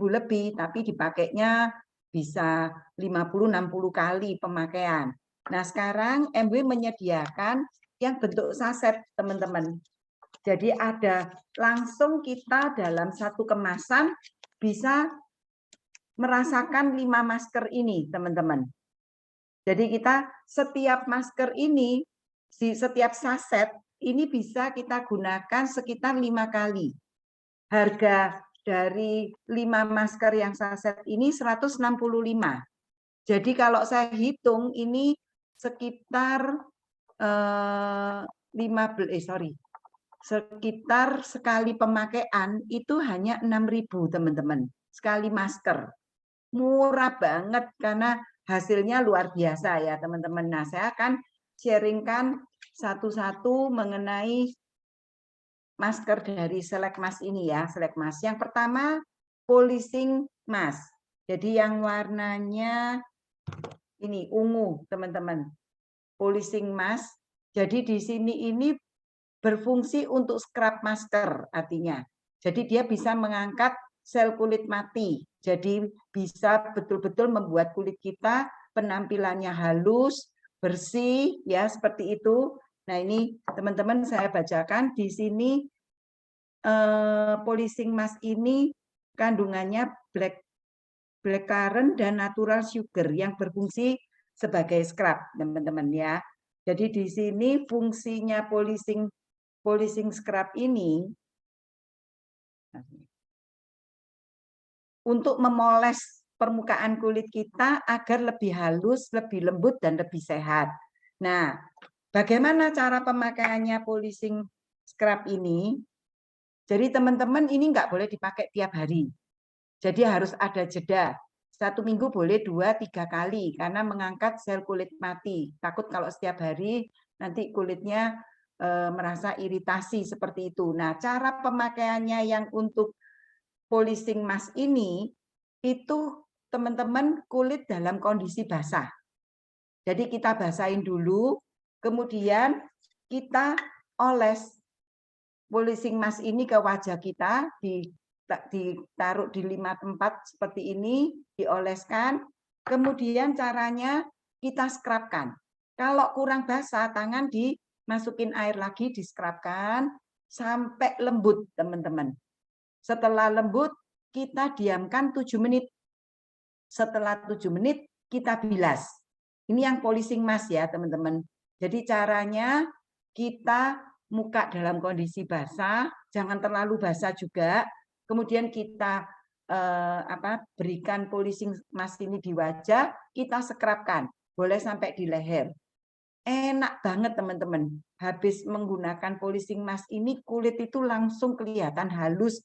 lebih, tapi dipakainya bisa 50-60 kali pemakaian. Nah, sekarang MW menyediakan yang bentuk saset, teman-teman. Jadi ada langsung kita dalam satu kemasan bisa merasakan 5 masker ini, teman-teman. Jadi kita setiap masker ini, di setiap saset, ini bisa kita gunakan sekitar 5 kali. Harga dari 5 masker yang saset ini 165. Jadi kalau saya hitung ini sekitar sekitar sekali pemakaian itu hanya 6.000 teman-teman. Sekali masker. Murah banget karena hasilnya luar biasa ya teman-teman. Nah, saya akan sharingkan satu-satu mengenai masker dari Select Mask ini ya, Select Mask. Yang pertama, polishing mask. Jadi yang warnanya ini ungu, teman-teman. Polishing mask. Jadi di sini ini berfungsi untuk scrub masker artinya. Jadi dia bisa mengangkat sel kulit mati. Jadi bisa betul-betul membuat kulit kita penampilannya halus, bersih ya seperti itu. Nah, ini teman-teman saya bacakan di sini polishing mask ini kandungannya blackcurrant dan natural sugar yang berfungsi sebagai scrub, teman-teman ya. Jadi di sini fungsinya polishing scrub ini untuk memoles permukaan kulit kita agar lebih halus, lebih lembut, dan lebih sehat. Nah, bagaimana cara pemakaiannya polishing scrub ini? Jadi teman-teman ini nggak boleh dipakai tiap hari. Jadi harus ada jeda. 1 minggu boleh 2-3 kali karena mengangkat sel kulit mati. Takut kalau setiap hari nanti kulitnya merasa iritasi seperti itu. Nah, cara pemakaiannya yang untuk polishing mask ini itu teman-teman kulit dalam kondisi basah. Jadi kita basahin dulu, kemudian kita oles polishing mask ini ke wajah kita, ditaruh di 5 tempat seperti ini, dioleskan. Kemudian caranya kita scrubkan. Kalau kurang basah, tangan dimasukin air lagi, di-scrubkan sampai lembut, teman-teman. Setelah lembut, kita diamkan 7 menit. Setelah 7 menit, kita bilas. Ini yang polishing mask ya, teman-teman. Jadi caranya kita muka dalam kondisi basah, jangan terlalu basah juga. Kemudian kita berikan polishing mask ini di wajah, kita scrubkan. Boleh sampai di leher. Enak banget teman-teman. Habis menggunakan polishing mask ini, kulit itu langsung kelihatan halus,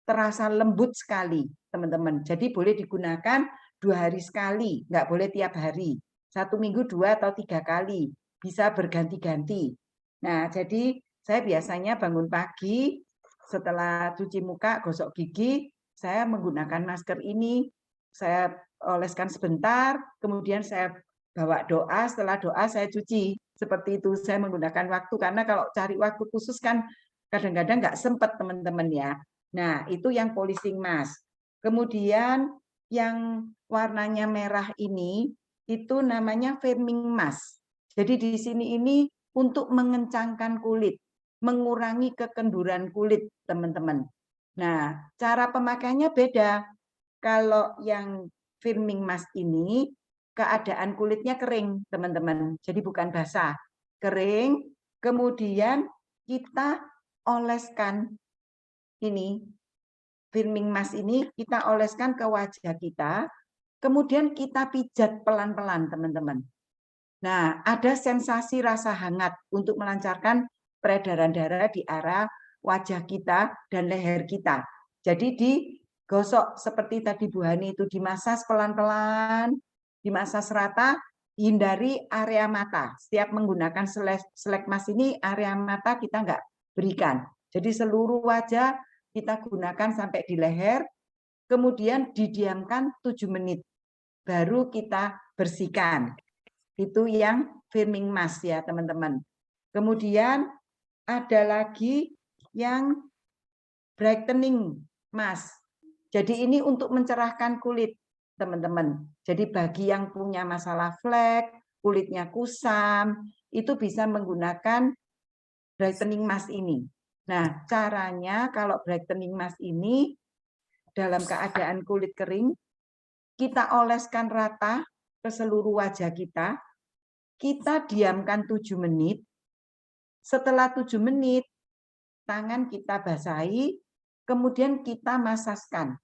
terasa lembut sekali, teman-teman. Jadi boleh digunakan 2 hari sekali, nggak boleh tiap hari. 1 minggu 2 atau 3 kali, bisa berganti-ganti. Nah, jadi saya biasanya bangun pagi, setelah cuci muka, gosok gigi, saya menggunakan masker ini, saya oleskan sebentar, kemudian saya bawa doa, setelah doa saya cuci. Seperti itu saya menggunakan waktu, karena kalau cari waktu khusus kan kadang-kadang nggak sempat teman-teman ya. Nah, itu yang polishing mask. Kemudian yang warnanya merah ini, itu namanya firming mask. Jadi di sini ini untuk mengencangkan kulit, mengurangi kekenduran kulit, teman-teman. Nah, cara pemakaiannya beda. Kalau yang firming mask ini, keadaan kulitnya kering, teman-teman. Jadi bukan basah, kering. Kemudian kita oleskan ini, firming mask ini kita oleskan ke wajah kita, kemudian kita pijat pelan-pelan, teman-teman. Nah, ada sensasi rasa hangat untuk melancarkan peredaran darah di area wajah kita dan leher kita. Jadi digosok seperti tadi Bu Hani itu, dimasas pelan-pelan, dimasas rata, hindari area mata. Setiap menggunakan selek mask ini, area mata kita nggak berikan. Jadi seluruh wajah kita gunakan sampai di leher, kemudian didiamkan 7 menit, baru kita bersihkan. Itu yang firming mask ya teman-teman. Kemudian ada lagi yang brightening mask. Jadi ini untuk mencerahkan kulit teman-teman. Jadi bagi yang punya masalah flek, kulitnya kusam, itu bisa menggunakan brightening mask ini. Nah, caranya kalau brightening mask ini dalam keadaan kulit kering, kita oleskan rata ke seluruh wajah kita diamkan 7 menit. Setelah 7 menit, tangan kita basahi, kemudian kita masaskan.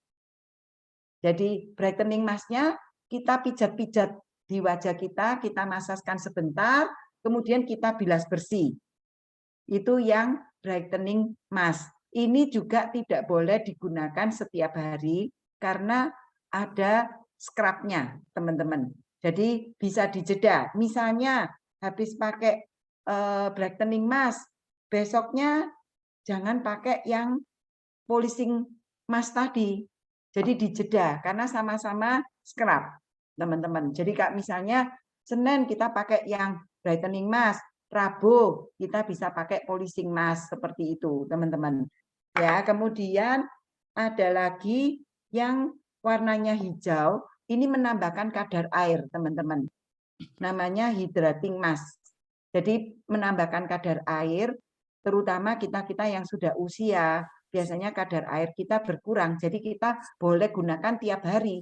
Jadi brightening mask-nya kita pijat-pijat di wajah kita masaskan sebentar, kemudian kita bilas bersih. Itu yang brightening mask. Ini juga tidak boleh digunakan setiap hari karena ada scrubnya, teman-teman. Jadi bisa dijeda. Misalnya habis pakai brightening mask, besoknya jangan pakai yang polishing mask tadi. Jadi dijeda karena sama-sama scrub, teman-teman. Jadi Kak, misalnya Senin kita pakai yang brightening mask, Rabu kita bisa pakai polishing mask seperti itu, teman-teman. Ya, kemudian ada lagi yang warnanya hijau. Ini menambahkan kadar air, teman-teman. Namanya hydrating mask. Jadi menambahkan kadar air, terutama kita yang sudah usia, biasanya kadar air kita berkurang. Jadi kita boleh gunakan tiap hari.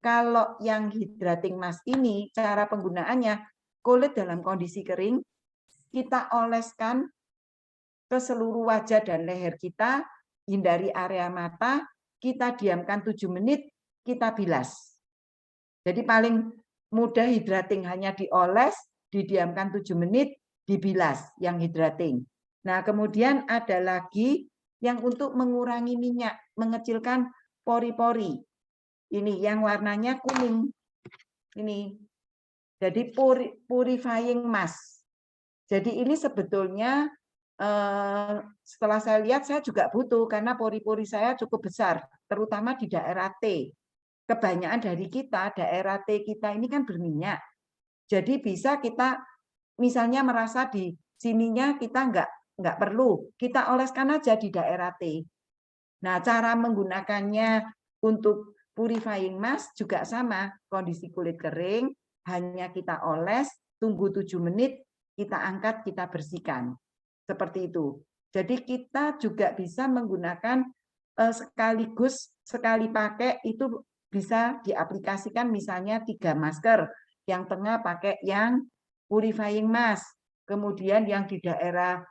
Kalau yang hydrating mask ini, cara penggunaannya, kulit dalam kondisi kering, kita oleskan ke seluruh wajah dan leher kita, hindari area mata, kita diamkan 7 menit, kita bilas. Jadi paling mudah hydrating hanya dioles, didiamkan 7 menit, dibilas yang hydrating. Nah, kemudian ada lagi yang untuk mengurangi minyak, mengecilkan pori-pori. Ini yang warnanya kuning. Ini. Jadi purifying mask. Jadi ini sebetulnya setelah saya lihat saya juga butuh karena pori-pori saya cukup besar, terutama di daerah T. Kebanyakan dari kita, daerah T kita ini kan berminyak. Jadi bisa kita misalnya merasa di sininya kita nggak perlu, kita oleskan aja di daerah T. Nah, cara menggunakannya untuk purifying mask juga sama, kondisi kulit kering, hanya kita oles, tunggu 7 menit, kita angkat, kita bersihkan. Seperti itu. Jadi kita juga bisa menggunakan sekaligus, sekali pakai itu bisa diaplikasikan misalnya 3 masker, yang tengah pakai yang purifying mask, kemudian yang di daerah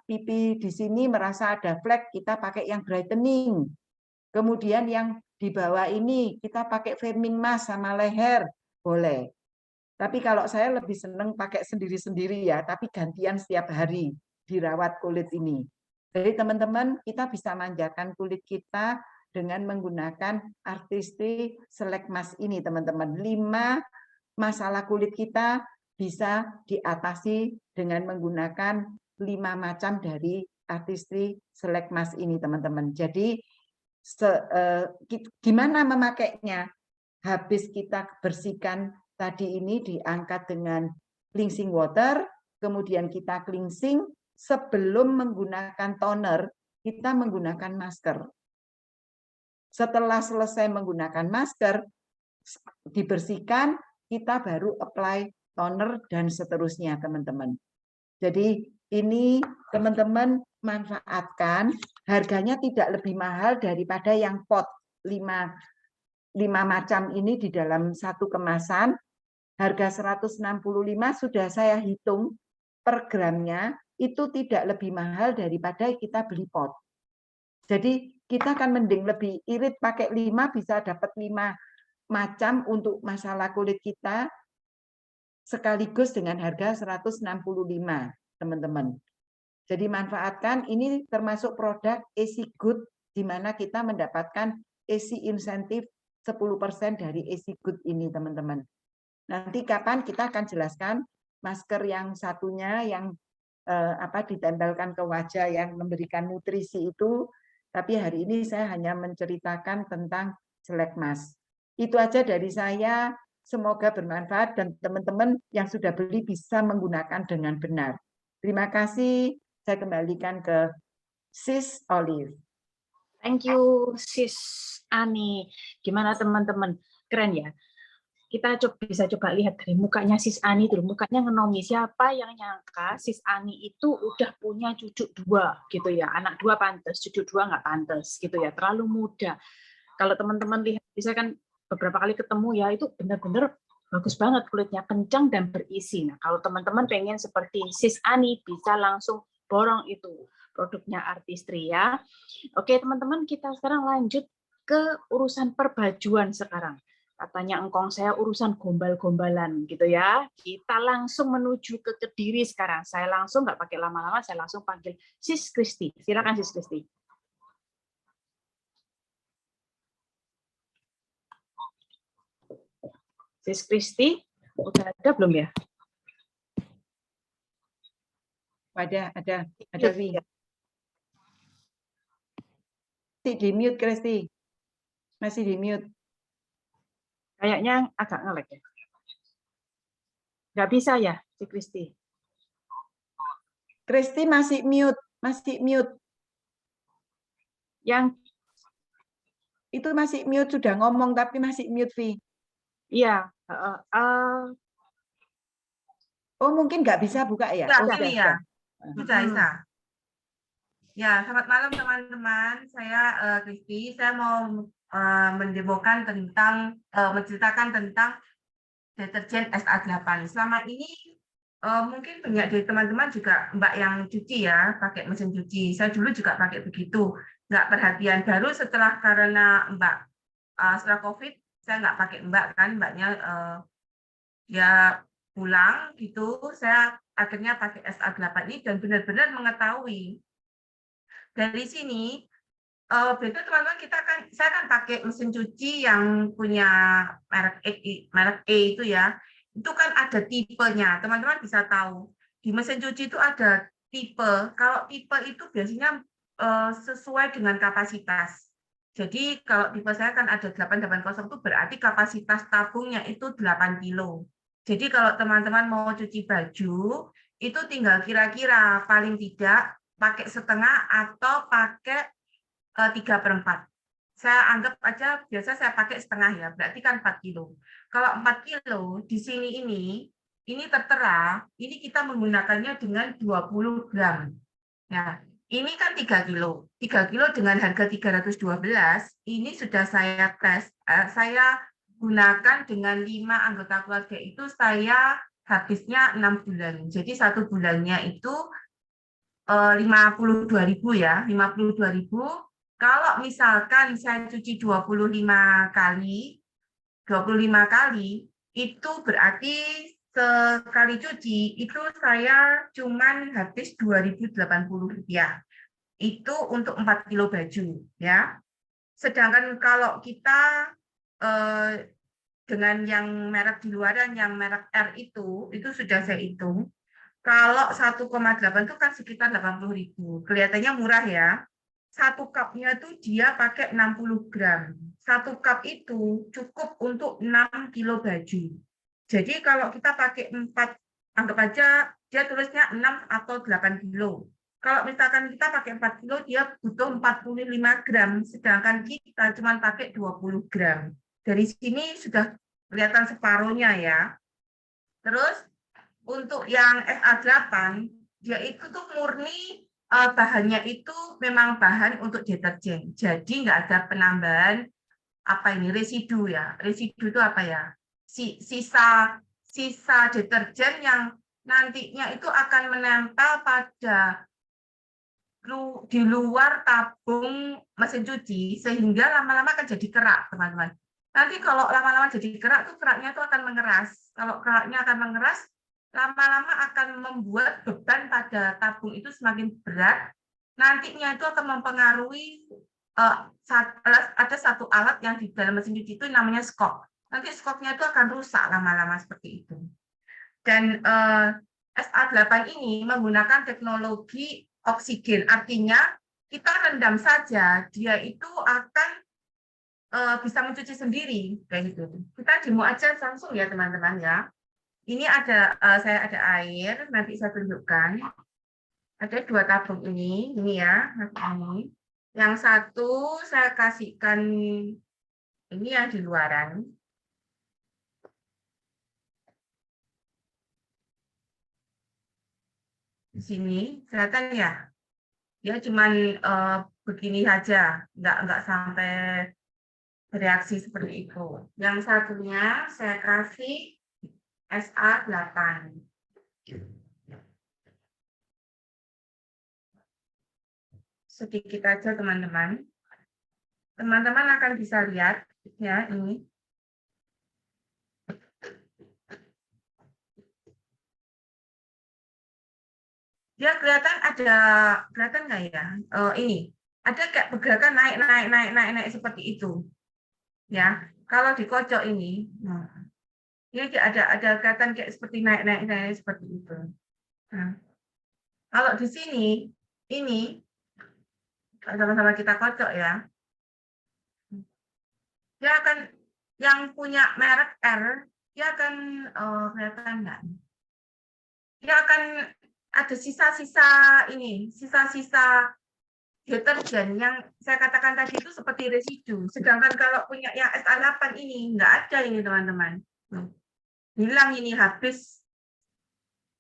pipi di sini merasa ada flek, kita pakai yang brightening. Kemudian yang di bawah ini kita pakai firming mask sama leher, boleh. Tapi kalau saya lebih senang pakai sendiri-sendiri ya, tapi gantian setiap hari dirawat kulit ini. Jadi teman-teman, kita bisa manjakan kulit kita dengan menggunakan Artistry Select Mask ini, teman-teman. 5 masalah kulit kita bisa diatasi dengan menggunakan 5 macam dari Artistry Select Mask ini, teman-teman. Jadi gimana memakainya? Habis kita bersihkan tadi ini diangkat dengan cleansing water, kemudian kita cleansing, sebelum menggunakan toner, kita menggunakan masker. Setelah selesai menggunakan masker, dibersihkan, kita baru apply toner dan seterusnya, teman-teman. Jadi ini teman-teman manfaatkan, harganya tidak lebih mahal daripada yang pot 5 macam ini di dalam satu kemasan. Harga 165 sudah saya hitung per gramnya, itu tidak lebih mahal daripada kita beli pot. Jadi kita akan mending lebih irit pakai 5, bisa dapat 5 macam untuk masalah kulit kita, sekaligus dengan harga 165, teman-teman. Jadi manfaatkan, ini termasuk produk AC Good, di mana kita mendapatkan AC insentif 10% dari AC Good ini, teman-teman. Nanti kapan kita akan jelaskan masker yang satunya yang ditempelkan ke wajah yang memberikan nutrisi itu, tapi hari ini saya hanya menceritakan tentang Select Mask. Itu aja dari saya, semoga bermanfaat dan teman-teman yang sudah beli bisa menggunakan dengan benar. Terima kasih, saya kembalikan ke Sis Olive. Thank you, Sis Ani. Gimana teman-teman? Keren ya? Kita bisa coba lihat dari mukanya Sis Ani dulu, mukanya ngenomi. Siapa yang nyangka Sis Ani itu udah punya cucu 2 gitu ya, anak 2 pantas, cucu 2 nggak pantas gitu ya, terlalu muda. Kalau teman-teman lihat, bisa kan beberapa kali ketemu ya, itu benar-benar bagus banget kulitnya, kencang dan berisi. Nah, kalau teman-teman pengen seperti Sis Ani, bisa langsung borong itu produknya Artistry ya. Oke teman-teman, kita sekarang lanjut ke urusan perbajuan sekarang. Katanya engkong saya urusan gombal-gombalan gitu ya. Kita langsung menuju ke Kediri sekarang. Saya langsung nggak pakai lama-lama, saya langsung panggil Sis Kristi. Silakan Sis Kristi. Sis Kristi, udah ada belum ya? Ada Vi. Di mute Kristi. Masih di mute. Kayaknya agak nge-lag ya. Nggak bisa ya, si Kristi. Kristi masih mute. Yang itu masih mute, sudah ngomong tapi masih mute, Vi. Iya. Oh, mungkin nggak bisa buka ya? Bisa. Ya, selamat malam teman-teman. Saya Kristi. Saya mau menceritakan tentang deterjen SA8. Selama ini mungkin banyak dari teman-teman juga Mbak yang cuci ya, pakai mesin cuci. Saya dulu juga pakai begitu, nggak perhatian. Baru setelah karena Mbak setelah COVID, saya nggak pakai Mbak kan, Mbaknya ya pulang gitu, saya akhirnya pakai SA8 ini dan benar-benar mengetahui dari sini. Beda teman-teman, saya kan pakai mesin cuci yang punya merek E itu ya, itu kan ada tipenya, teman-teman bisa tahu di mesin cuci itu ada tipe. Kalau tipe itu biasanya sesuai dengan kapasitas. Jadi kalau tipe saya kan ada 880 itu berarti kapasitas tabungnya itu 8 kilo. Jadi kalau teman-teman mau cuci baju, itu tinggal kira-kira paling tidak pakai setengah atau pakai 3/4. Saya anggap aja biasa saya pakai setengah ya, berarti kan 4 kilo. Kalau 4 kilo di sini ini tertera, ini kita menggunakannya dengan 20 gram. Ya, ini kan 3 kilo. 3 kilo dengan harga 312, ini sudah saya tes. Saya gunakan dengan 5 anggota keluarga itu saya habisnya 6 bulan. Jadi 1 bulannya itu 52.000 ya, 52.000. Kalau misalkan saya cuci 25 kali, itu berarti sekali cuci itu saya cuman habis Rp2.080. Itu untuk 4 kilo baju ya. Sedangkan kalau kita dengan yang merek di luaran, yang merek R itu sudah saya hitung. Kalau 1,8 itu kan sekitar 80.000. Kelihatannya murah ya. 1 cupnya itu dia pakai 60 gram. 1 cup itu cukup untuk 6 kilo baju. Jadi kalau kita pakai 4, anggap aja dia tulisnya 6 atau 8 kilo. Kalau misalkan kita pakai 4 kilo, dia butuh 45 gram, sedangkan kita cuma pakai 20 gram. Dari sini sudah kelihatan separuhnya ya. Terus untuk yang SA8, dia itu tuh murni bahannya itu memang bahan untuk deterjen. Jadi nggak ada penambahan residu ya. Residu itu apa ya? Sisa deterjen yang nantinya itu akan menempel pada di luar tabung mesin cuci sehingga lama-lama akan jadi kerak, teman-teman. Nanti kalau lama-lama jadi kerak, tuh keraknya itu akan mengeras. Kalau keraknya akan mengeras, lama-lama akan membuat beban pada tabung itu semakin berat. Nantinya itu akan mempengaruhi ada satu alat yang di dalam mesin cuci itu namanya skok. Nanti skoknya itu akan rusak lama-lama seperti itu. Dan SA8 ini menggunakan teknologi oksigen, artinya kita rendam saja, dia itu akan bisa mencuci sendiri kayak gitu. Kita demo aja langsung ya teman-teman ya. Ini saya ada air, nanti saya tunjukkan. Ada 2 tabung ini ya, ini. Yang satu saya kasihkan ini yang di luaran. Di sini kelihatan ya, dia cuman begini saja, nggak sampai bereaksi seperti itu. Yang satunya saya kasih SA8. Sedikit aja teman-teman. Teman-teman akan bisa lihat ya ini. Dia kelihatan nggak ya? Ini ada kayak pergerakan naik seperti itu. Ya, kalau dikocok ini, ini ada kelihatan kayak seperti naik seperti itu. Nah, kalau di sini ini sama-sama kita kocok ya. Dia akan yang punya merek R, dia akan kelihatan nggak? Dia akan ada sisa-sisa deterjen yang saya katakan tadi itu seperti residu. Sedangkan kalau punya yang SA8 ini nggak ada ini teman-teman. Hilang ini, habis,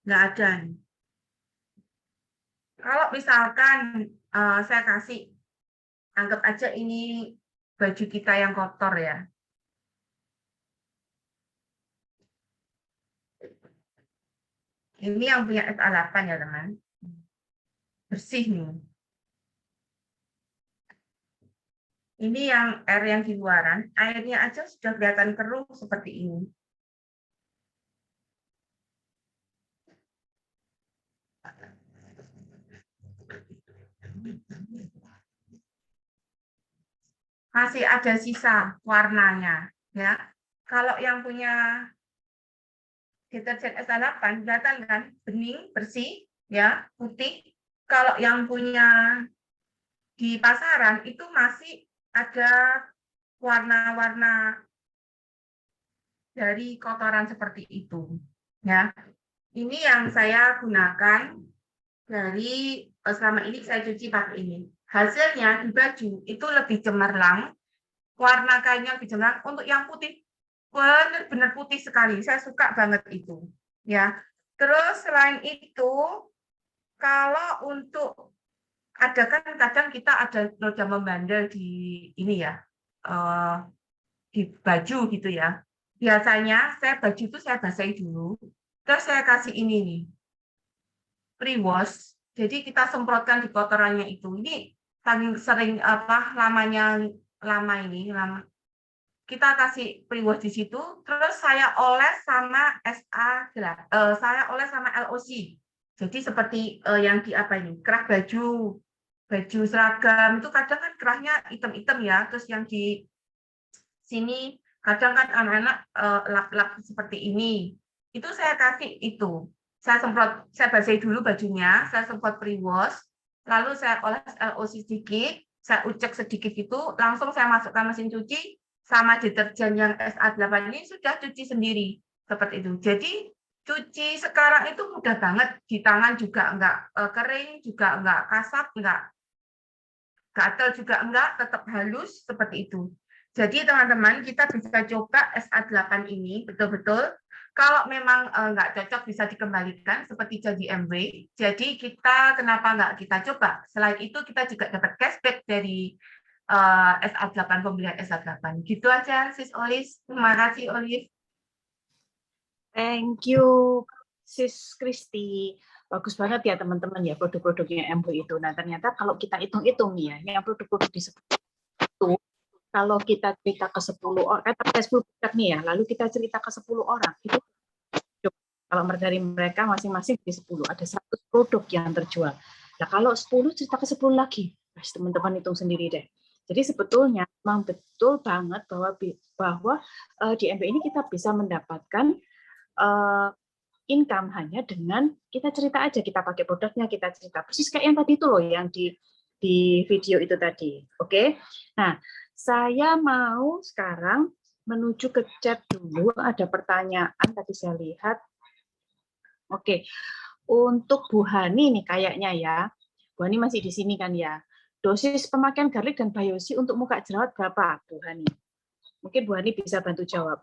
nggak ada. Kalau misalkan saya kasih, anggap aja ini baju kita yang kotor ya. Ini yang punya SA8 ya teman. Bersih nih. Ini yang air yang di luaran, airnya aja sudah kelihatan keruh seperti ini. Masih ada sisa warnanya, ya. Kalau yang punya deterjen SA8 kelihatan kan bening, bersih, ya, putih. Kalau yang punya di pasaran itu masih ada warna-warna dari kotoran seperti itu, ya. Ini yang saya gunakan dari selama ini saya cuci pakai ini. Hasilnya di baju itu lebih cemerlang, warna kainnya lebih cemerlang. Untuk yang putih benar-benar putih sekali. Saya suka banget itu, ya. Terus selain itu, kalau untuk ada kan kadang kita ada noda membandel di ini ya, di baju gitu ya. Biasanya saya baju itu saya basahi dulu, terus saya kasih ini nih, pre-wash. Jadi kita semprotkan di kotorannya itu. Ini saking sering lama ini. Kita kasih pre-wash di situ, terus saya oles sama saya oles sama LOC. Jadi seperti yang di apa ini, kerah baju seragam itu kadang kan kerahnya hitam-hitam ya, terus yang di sini kadang kan anak-anak lap-lap seperti ini. Itu saya kasih itu. Saya semprot, saya basahi dulu bajunya, saya semprot pre-wash, lalu saya oles LOC sedikit, saya ucek sedikit itu, langsung saya masukkan mesin cuci sama deterjen yang SA8 ini sudah cuci sendiri seperti itu. Jadi cuci sekarang itu mudah banget, di tangan juga enggak kering, juga enggak kasar, enggak gatal juga enggak, tetap halus seperti itu. Jadi teman-teman, kita bisa coba SA8 ini betul-betul. Kalau memang enggak cocok bisa dikembalikan seperti janji MW. Jadi kita kenapa enggak kita coba? Selain itu kita juga dapat cashback dari SA8, pembelian SA8. Gitu aja, Sis Olis. Terima kasih, Olis. Thank you, Sis Kristi. Bagus banget ya teman-teman ya produk-produknya MW itu. Nah ternyata kalau kita hitung-hitung ya, yang produk-produk disebut itu, kalau kita cerita ke 10 orang, ada 10 produk nih ya, lalu kita cerita ke 10 orang, itu kalau dari mereka masing-masing di 10, ada 100 produk yang terjual. Nah kalau 10 cerita ke 10 lagi, teman-teman hitung sendiri deh. Jadi sebetulnya memang betul banget bahwa di MW ini kita bisa mendapatkan income hanya dengan kita cerita aja, kita pakai produknya, kita cerita persis kayak yang tadi itu loh, yang di video itu tadi. Oke. Nah, saya mau sekarang menuju ke chat dulu, ada pertanyaan tadi saya lihat. Oke. Untuk Bu Hani nih kayaknya ya. Bu Hani masih di sini kan ya. Dosis pemakaian garlic dan biosi untuk muka jerawat berapa, Bu Hani? Mungkin Bu Hani bisa bantu jawab.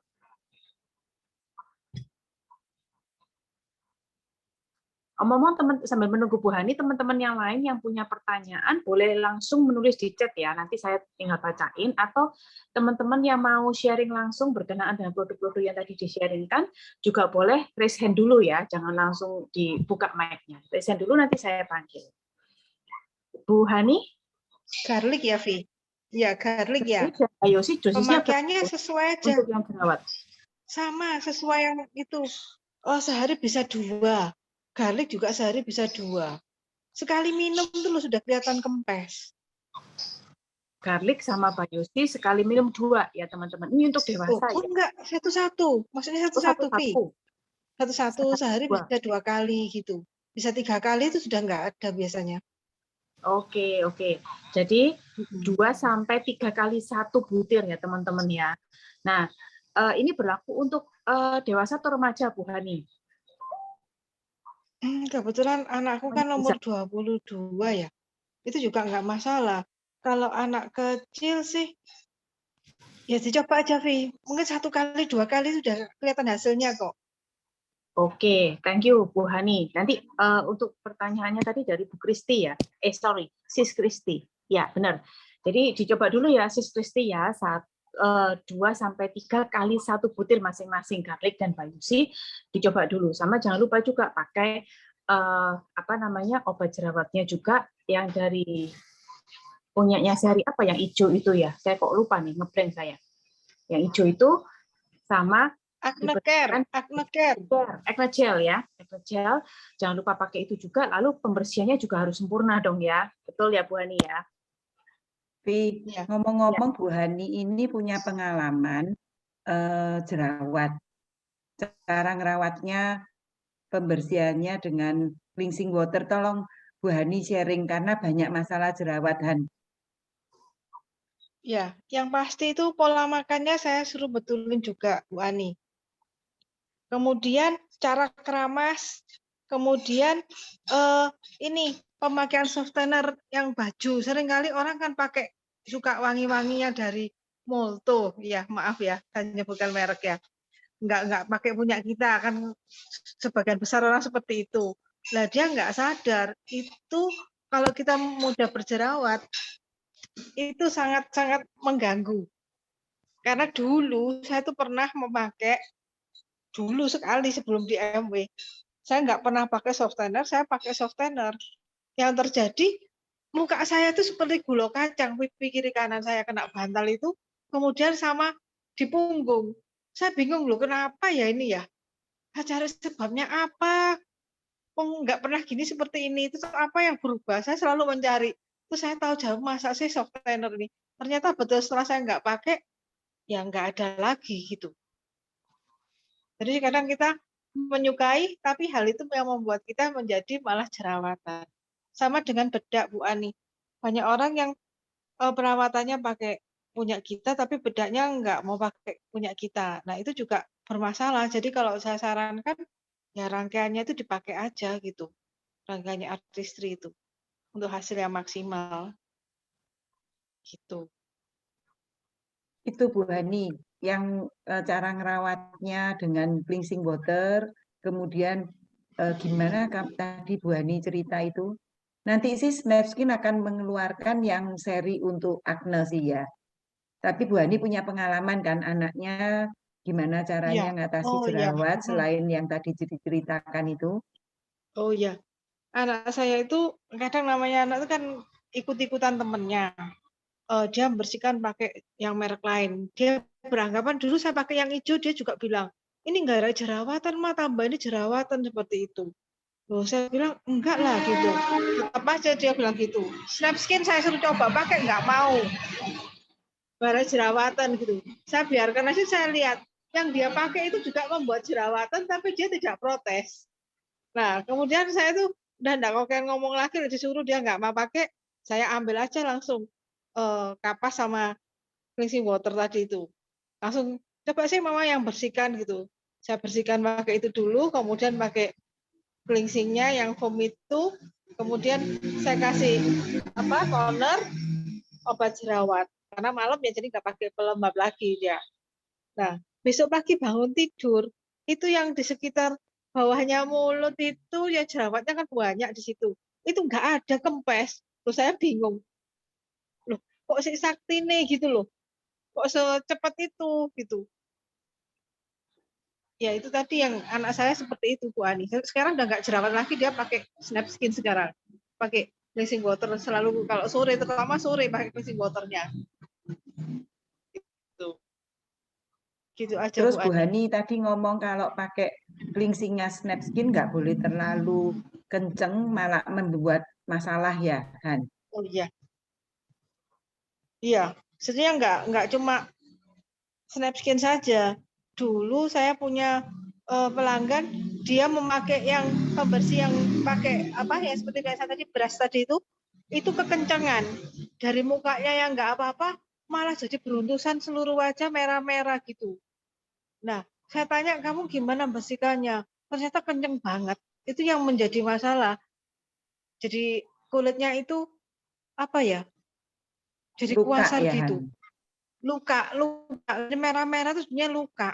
Omong-omong sambil menunggu Bu Hani, teman-teman yang lain yang punya pertanyaan boleh langsung menulis di chat ya, nanti saya tinggal bacain, atau teman-teman yang mau sharing langsung berkenaan dengan produk-produk yang tadi di-sharingkan, juga boleh raise hand dulu ya, jangan langsung dibuka mic-nya. Raise hand dulu, nanti saya panggil. Bu Hani? Garlic ya, Vi? Ya, garlic ya. Ayo sih, dosisnya pemakaiannya sesuai aja. Untuk yang jerawat. Sama, sesuai yang itu. Oh, sehari bisa 2. Garlic juga sehari bisa 2. Sekali minum dulu sudah kelihatan kempes. Garlic sama biosi sekali minum 2 ya teman-teman. Ini untuk dewasa ya? Enggak, satu-satu. Maksudnya satu-satu, Vi. Satu-satu sehari bisa 2 kali gitu. Bisa 3 kali itu sudah enggak ada biasanya. Oke. Jadi 2 sampai 3 kali 1 butir ya teman-teman ya. Nah, ini berlaku untuk dewasa atau remaja, Bu Hani? Kebetulan anakku kan umur 22 ya. Itu juga enggak masalah. Kalau anak kecil sih, ya dicoba aja, Vi. Mungkin 1 kali, 2 kali sudah kelihatan hasilnya kok. Oke, thank you Bu Hani. Nanti untuk pertanyaannya tadi dari Bu Kristi ya. Sis Kristi. Ya, benar. Jadi dicoba dulu ya Sis Kristi ya, 2 sampai 3 kali 1 butir masing-masing garlic dan biosi dicoba dulu. Sama jangan lupa juga pakai obat jerawatnya juga yang dari punyanya sehari apa yang hijau itu ya? Saya kok lupa nih, ngeblank saya. Yang hijau itu sama Acne Care, Acne Care. Acne Gel ya, Acne Gel. Jangan lupa pakai itu juga. Lalu pembersihannya juga harus sempurna dong ya. Betul ya Bu Hani ya? Vi, Ya. ngomong-ngomong Bu Hani ini punya pengalaman jerawat. Cara ngerawatnya, pembersihannya dengan cleansing water. Tolong Bu Hani sharing karena banyak masalah jerawat, Han. Ya, yang pasti itu pola makannya saya suruh betulin juga, Bu Ani. Kemudian cara keramas, kemudian ini pemakaian softener yang baju. Seringkali orang kan pakai suka wangi-wanginya dari Molto, ya maaf ya, saya bukan merek ya. Nggak pakai punya kita, kan sebagian besar orang seperti itu. Nah dia nggak sadar, itu kalau kita mudah berjerawat, itu sangat-sangat mengganggu. Karena dulu saya tuh pernah memakai, dulu sekali sebelum di MW, saya nggak pernah pakai softener, saya pakai softener. Yang terjadi, muka saya itu seperti gulung kacang, pipi kiri kanan saya kena bantal itu, kemudian sama di punggung. Saya bingung loh, kenapa ya ini ya? Saya cari sebabnya apa? Nggak pernah gini seperti ini, itu apa yang berubah? Saya selalu mencari. Terus saya tahu jawab, masa sih softener ini? Ternyata betul setelah saya nggak pakai, ya nggak ada lagi gitu. Jadi kadang kita menyukai, tapi hal itu yang membuat kita menjadi malah jerawatan. Sama dengan bedak, Bu Ani. Banyak orang yang perawatannya pakai punya kita, tapi bedaknya nggak mau pakai punya kita. Nah itu juga bermasalah. Jadi kalau saya sarankan, ya rangkaiannya itu dipakai aja gitu. Rangkaiannya artistry itu. Untuk hasil yang maksimal. Gitu. Itu Bu Hani, yang cara ngerawatnya dengan cleansing water, kemudian gimana tadi Bu Hani cerita itu. Nanti sih Snapskin akan mengeluarkan yang seri untuk acne sih ya. Tapi Bu Hani punya pengalaman kan anaknya gimana caranya Iya. ngatasi Oh iya. jerawat selain yang tadi diceritakan itu. Oh iya. Anak saya itu kadang namanya anak itu kan ikut-ikutan temennya. Dia membersihkan pakai yang merek lain. Dia beranggapan dulu saya pakai yang hijau, dia juga bilang, ini nggak ada jerawatan, mah tambah ini jerawatan seperti itu. Loh, saya bilang enggak lah gitu. Tetap aja dia bilang gitu. Snapskin saya suruh coba pakai nggak mau. Nggak ada jerawatan gitu. Saya biarkan aja, saya lihat yang dia pakai itu juga membuat jerawatan, tapi dia tidak protes. Nah, kemudian saya tuh udah enggak kok ngomong lagi, disuruh dia nggak mau pakai, saya ambil aja langsung kapas sama cleansing water tadi itu. Langsung coba sih mama yang bersihkan gitu. Saya bersihkan pakai itu dulu, kemudian pakai cleansingnya yang foam itu, kemudian saya kasih toner, obat jerawat. Karena malam ya jadi nggak pakai pelembab lagi dia. Nah, besok pagi bangun tidur, itu yang di sekitar bawahnya mulut itu ya jerawatnya kan banyak di situ. Itu nggak ada, kempes. Terus saya bingung. Loh, kok si sakti nih gitu loh. Kok secepat itu gitu. Ya itu tadi yang anak saya seperti itu Bu Ani. Sekarang udah nggak jerawat lagi, dia pakai Snapskin sekarang. Pakai cleansing water selalu kalau sore, terutama sore pakai cleansing waternya. Gitu aja Terus Bu Bu Ani. Hani tadi ngomong kalau pakai cleansingnya Snapskin nggak boleh terlalu kenceng, malah membuat masalah ya, Han. Oh iya. Iya, sebenarnya nggak cuma Snapskin saja. Dulu saya punya pelanggan, dia memakai yang pembersih yang pakai apa ya seperti biasa tadi beras tadi itu kekencangan. Dari mukanya yang nggak apa-apa, malah jadi beruntusan seluruh wajah merah-merah gitu. Nah, saya tanya kamu gimana bersihkannya? Ternyata kenceng banget. Itu yang menjadi masalah. Jadi kulitnya itu apa ya? Jadi Luka kuasar ya, Han. gitu. Luka merah-merah itu sebenarnya luka.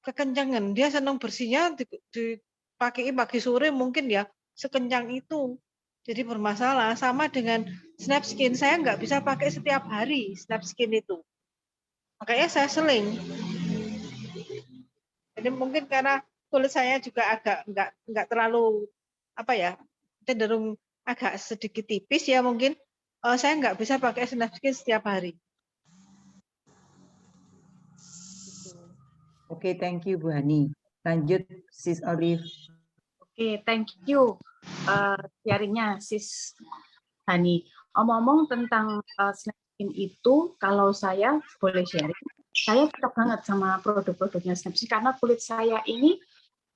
Kekencangan. Dia senang bersihnya dipakai pagi sore mungkin ya sekencang itu. Jadi bermasalah. Sama dengan Snapskin. Saya nggak bisa pakai setiap hari Snapskin itu. Makanya saya seling. Jadi mungkin karena kulit saya juga agak nggak terlalu apa ya, cenderung agak sedikit tipis ya mungkin. Saya nggak bisa pakai Snapskin setiap hari. Oke, thank you Bu Hani. Lanjut Sis Olive. Oke, thank you sharingnya Sis Hani. Omong-omong tentang Snapskin itu, kalau saya boleh sharing, saya cocok banget sama produk-produknya Snapskin karena kulit saya ini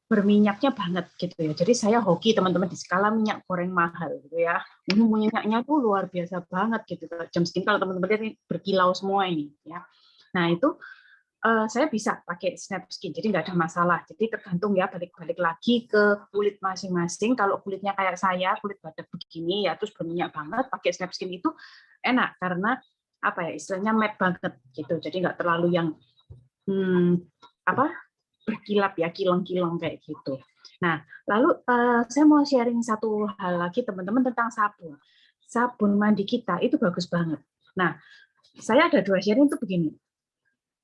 berminyaknya banget gitu ya. Jadi saya hoki teman-teman di skala minyak goreng mahal gitu ya. Minyaknya tuh luar biasa banget gitu. Jam segini kalau teman-teman lihat ini berkilau semua ini ya. Nah itu saya bisa pakai Snapskin, jadi nggak ada masalah. Jadi tergantung ya, balik-balik lagi ke kulit masing-masing. Kalau kulitnya kayak saya, kulit badak begini ya, terus berminyak banget, pakai Snapskin itu enak karena apa ya, istilahnya matte banget gitu. Jadi nggak terlalu yang berkilap ya, kilong-kilong kayak gitu. Nah, lalu saya mau sharing satu hal lagi teman-teman tentang sabun. Sabun mandi kita itu bagus banget. Nah, saya ada 2 sharing itu begini.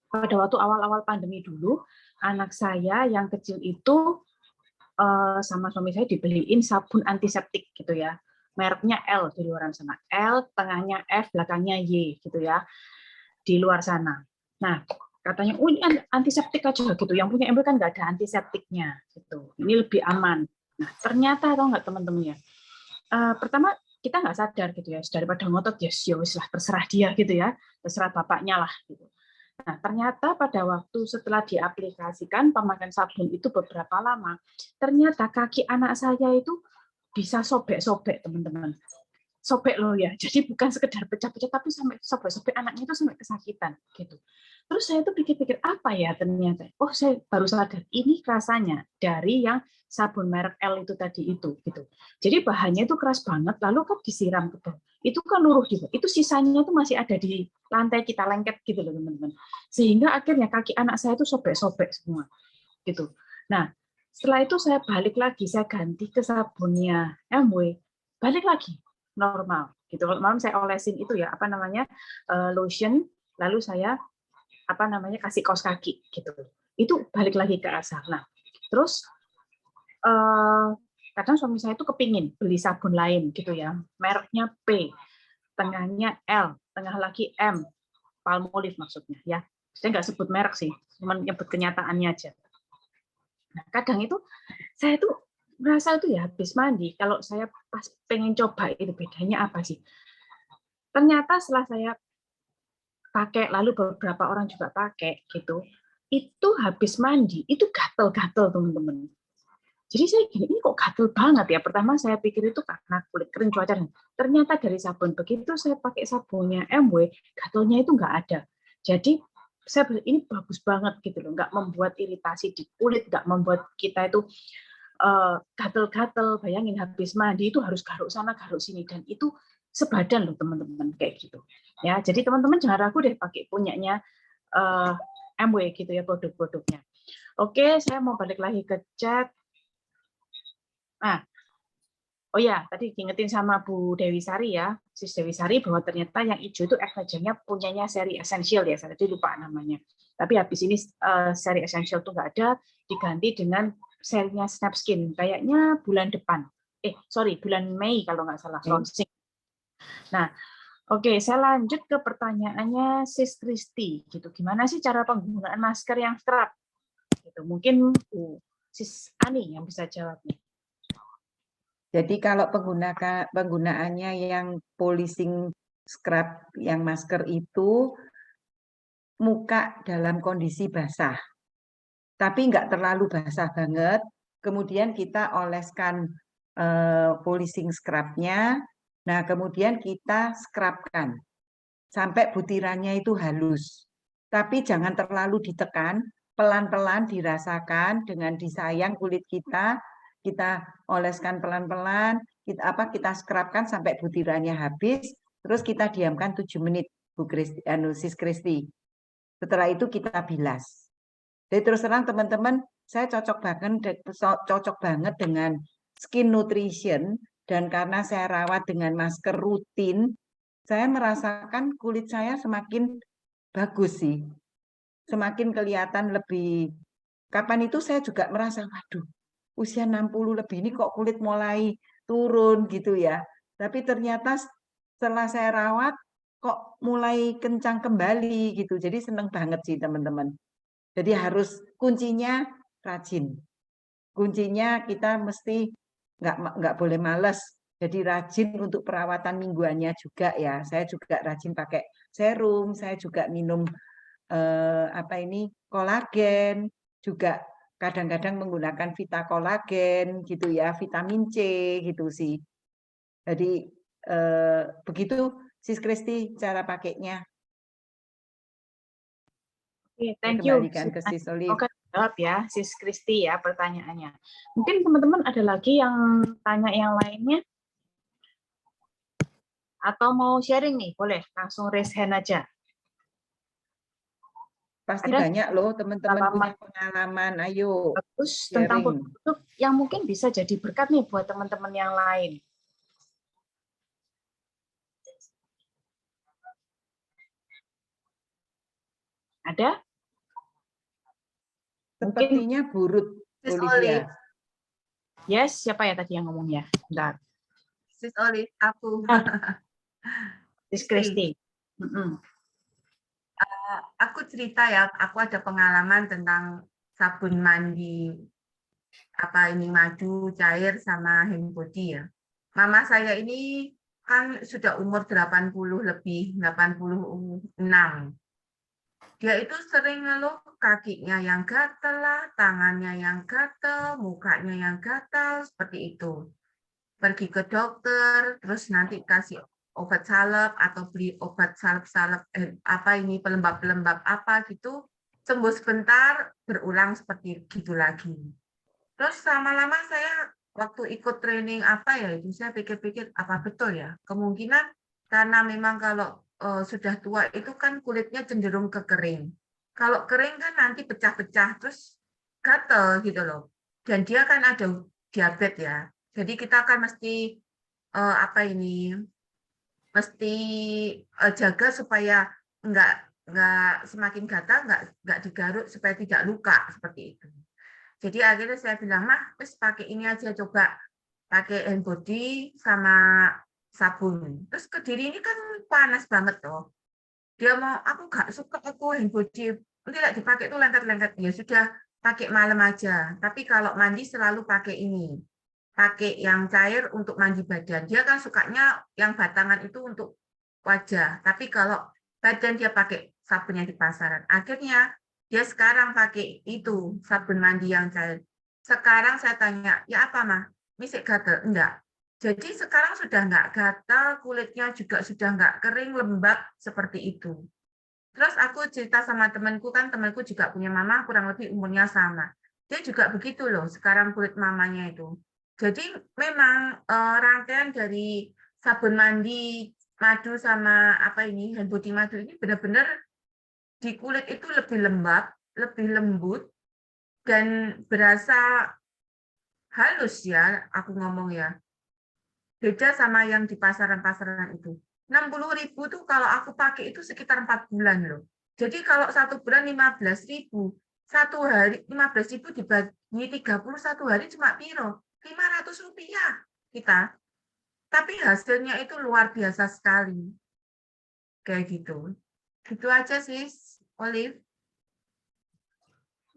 Pada waktu awal-awal pandemi dulu, anak saya yang kecil itu sama suami saya dibeliin sabun antiseptik gitu ya. Mereknya L di luar sana. L, tengahnya F, belakangnya Y gitu ya. Di luar sana. Nah, katanya, oh ini antiseptik aja gitu. Yang punya Ember kan nggak ada antiseptiknya gitu. Ini lebih aman. Nah, ternyata tahu nggak teman-teman ya? Pertama kita nggak sadar gitu ya. Daripada ngotot ya wis lah terserah dia gitu ya. Terserah bapaknya lah gitu. Nah, ternyata pada waktu setelah diaplikasikan pemakaian sabun itu beberapa lama, ternyata kaki anak saya itu bisa sobek-sobek, teman-teman. Sobek loh ya. Jadi bukan sekedar pecah-pecah, tapi sampai sobek-sobek, anaknya itu sampai kesakitan gitu. Terus saya tuh pikir-pikir apa ya ternyata. Oh, saya baru sadar ini rasanya dari yang sabun merek L itu tadi itu gitu. Jadi bahannya itu keras banget, lalu kan disiram ke bawah. Itu kan luruh gitu. Itu sisanya tuh masih ada di lantai kita lengket gitu loh teman-teman. Sehingga akhirnya kaki anak saya itu sobek-sobek semua gitu. Nah, setelah itu saya balik lagi, saya ganti ke sabunnya MW, balik lagi normal gitu. Malam saya olesin itu ya apa namanya lotion, lalu saya apa namanya kasih kaos kaki gitu. Itu balik lagi ke asal. Nah, terus kadang suami saya itu kepingin beli sabun lain gitu ya, mereknya P, tengahnya L, tengah lagi M, Palmolive maksudnya ya. Saya nggak sebut merek sih, cuma nyebut kenyataannya aja. Nah, kadang itu saya tuh merasa itu ya habis mandi, kalau saya pas pengen coba itu bedanya apa sih? Ternyata setelah saya pakai, lalu beberapa orang juga pakai gitu, itu habis mandi itu gatel-gatel teman-teman. Jadi saya gini, ini kok gatel banget ya. Pertama saya pikir itu karena kulit kering cuaca. Ternyata dari sabun. Begitu saya pakai sabunnya MW, gatelnya itu nggak ada. Jadi saya ini bagus banget gitu loh, nggak membuat iritasi di kulit, nggak membuat kita itu gatel-gatel. Bayangin habis mandi itu harus garuk sana garuk sini, dan itu sebadan loh teman-teman kayak gitu. Ya, jadi teman-teman jangan ragu deh pakai punyanya MW gitu ya produk-produknya. Oke, saya mau balik lagi ke chat. Nah, oh ya, tadi diingetin sama Bu Dewi Sari ya, Sis Dewi Sari, bahwa ternyata yang hijau itu Exagernya punyanya seri Essential ya, saya tadi lupa namanya. Tapi habis ini seri Essential tuh nggak ada, diganti dengan serinya Snapskin, kayaknya bulan depan. Bulan Mei kalau nggak salah launching. Nah, oke, saya lanjut ke pertanyaannya Sis Kristi. Gitu, gimana sih cara penggunaan masker yang scrub? Gitu, mungkin Sis Ani yang bisa jawab nih. Jadi kalau penggunaannya yang polishing scrub yang masker itu muka dalam kondisi basah, tapi nggak terlalu basah banget. Kemudian kita oleskan polishing scrubnya. Nah kemudian kita scrubkan sampai butirannya itu halus. Tapi jangan terlalu ditekan, pelan-pelan dirasakan dengan disayang kulit kita. Kita oleskan pelan-pelan, kita scrubkan sampai butirannya habis, terus kita diamkan 7 menit, Bu Kristi, Sis Kristi. Setelah itu kita bilas. Jadi terus terang teman-teman, saya cocok banget dengan skin nutrition, dan karena saya rawat dengan masker rutin, saya merasakan kulit saya semakin bagus sih. Semakin kelihatan lebih. Kapan itu saya juga merasa, waduh, usia 60 lebih ini kok kulit mulai turun gitu ya. Tapi ternyata setelah saya rawat kok mulai kencang kembali gitu. Jadi seneng banget sih teman-teman. Jadi harus kuncinya rajin. Kuncinya kita mesti nggak boleh males. Jadi rajin untuk perawatan mingguannya juga ya. Saya juga rajin pakai serum, saya juga minum kolagen, juga kadang-kadang menggunakan Vita kolagen gitu ya, vitamin C gitu sih. Jadi begitu Sis Kristi cara pakainya. Oke, Saya thank you. kembalikan ke Sis Olive. Oke, jawab ya, Sis Kristi ya pertanyaannya. Mungkin teman-teman ada lagi yang tanya yang lainnya? Atau mau sharing nih? Boleh, langsung raise hand aja. Pasti Ada banyak loh teman-teman punya pengalaman. Ayo bagus tentang sharing. produk yang mungkin bisa jadi berkat nih buat teman-teman yang lain. Ada? Sepertinya burut, Sis Olivia. Olive. Yes, siapa ya tadi yang ngomong ya? Bentar. Sis Olive, aku. Sis Kristi. Aku cerita ya, aku ada pengalaman tentang sabun mandi madu cair sama hand body ya. Mama saya ini kan sudah umur 80 lebih, 86. Dia itu sering ngeluh kakinya yang gatel lah, tangannya yang gatel, mukanya yang gatal, seperti itu. Pergi ke dokter, terus nanti kasih obat salep atau beli obat salep-salep pelembab-pelembab apa gitu, sembuh sebentar, berulang seperti gitu lagi. Terus lama-lama saya waktu ikut training itu saya pikir-pikir apa betul ya, kemungkinan karena memang kalau sudah tua itu kan kulitnya cenderung ke kering. Kalau kering kan nanti pecah-pecah terus gatel gitu loh. Dan dia kan ada diabetes ya. Jadi kita kan mesti mesti jaga supaya nggak semakin gatal, nggak digaruk supaya tidak luka seperti itu. Jadi akhirnya saya bilang, Mah, terus pakai ini aja, coba pakai hand body sama sabun. Terus Kediri ini kan panas banget toh. Dia mau, aku nggak suka aku hand body, nanti lah dipakai itu lengket-lengket. Ya sudah, pakai malam aja. Tapi kalau mandi selalu pakai ini. Pakai yang cair untuk mandi badan. Dia kan sukanya yang batangan itu untuk wajah. Tapi kalau badan dia pakai sabun yang di pasaran. Akhirnya dia sekarang pakai itu, sabun mandi yang cair. Sekarang saya tanya, ya apa mah? Misik gatel? Enggak. Jadi sekarang sudah enggak gatal, kulitnya juga sudah enggak kering, lembab, seperti itu. Terus aku cerita sama temanku, kan temanku juga punya mama, kurang lebih umurnya sama. Dia juga begitu loh, sekarang kulit mamanya itu. Jadi memang rangkaian dari sabun mandi, madu sama hand body madu ini benar-benar di kulit itu lebih lembab, lebih lembut, dan berasa halus ya, aku ngomong ya. Beda sama yang di pasaran-pasaran itu. 60.000 tuh kalau aku pakai itu sekitar 4 bulan loh. Jadi kalau 1 bulan 15.000, 1 hari 15.000 dibagi 31 hari cuma piro? 500 rupiah kita. Tapi hasilnya itu luar biasa sekali. Kayak gitu. Gitu aja sis, Olive.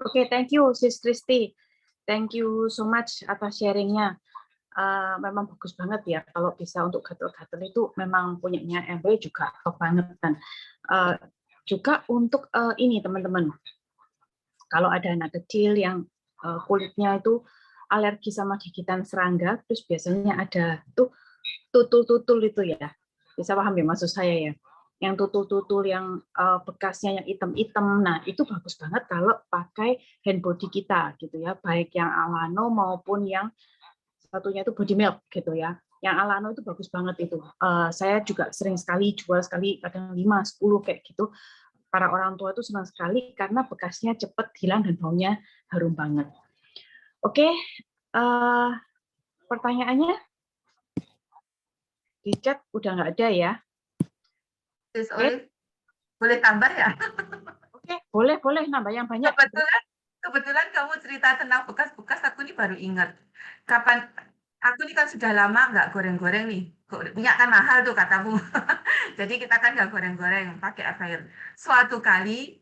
Oke, thank you Sis Kristi. Thank you so much atas sharingnya. Memang bagus banget ya kalau bisa untuk gatel-gatel itu memang punyanya MW juga top banget kan. Juga untuk ini teman-teman, kalau ada anak kecil yang kulitnya itu alergi sama gigitan serangga, terus biasanya ada tuh tutul-tutul itu ya, bisa paham ya maksud saya ya, yang tutul-tutul yang bekasnya yang hitam-hitam. Nah itu bagus banget kalau pakai hand body kita gitu ya, baik yang Alano maupun yang satunya itu body milk gitu ya. Yang Alano itu bagus banget itu. Saya juga sering sekali jual sekali, kadang 5, 10 kayak gitu. Para orang tua itu senang sekali karena bekasnya cepat hilang dan baunya harum banget. Oke, pertanyaannya di chat udah nggak ada ya. Sis Olive, boleh tambah ya? Oke, boleh nambah yang banyak. Kebetulan kamu cerita tentang bekas-bekas, aku ini baru ingat. Kapan aku ini kan sudah lama nggak goreng-goreng nih. Minyak kan mahal tuh katamu. Jadi kita kan nggak goreng-goreng, pakai air fryer. Suatu kali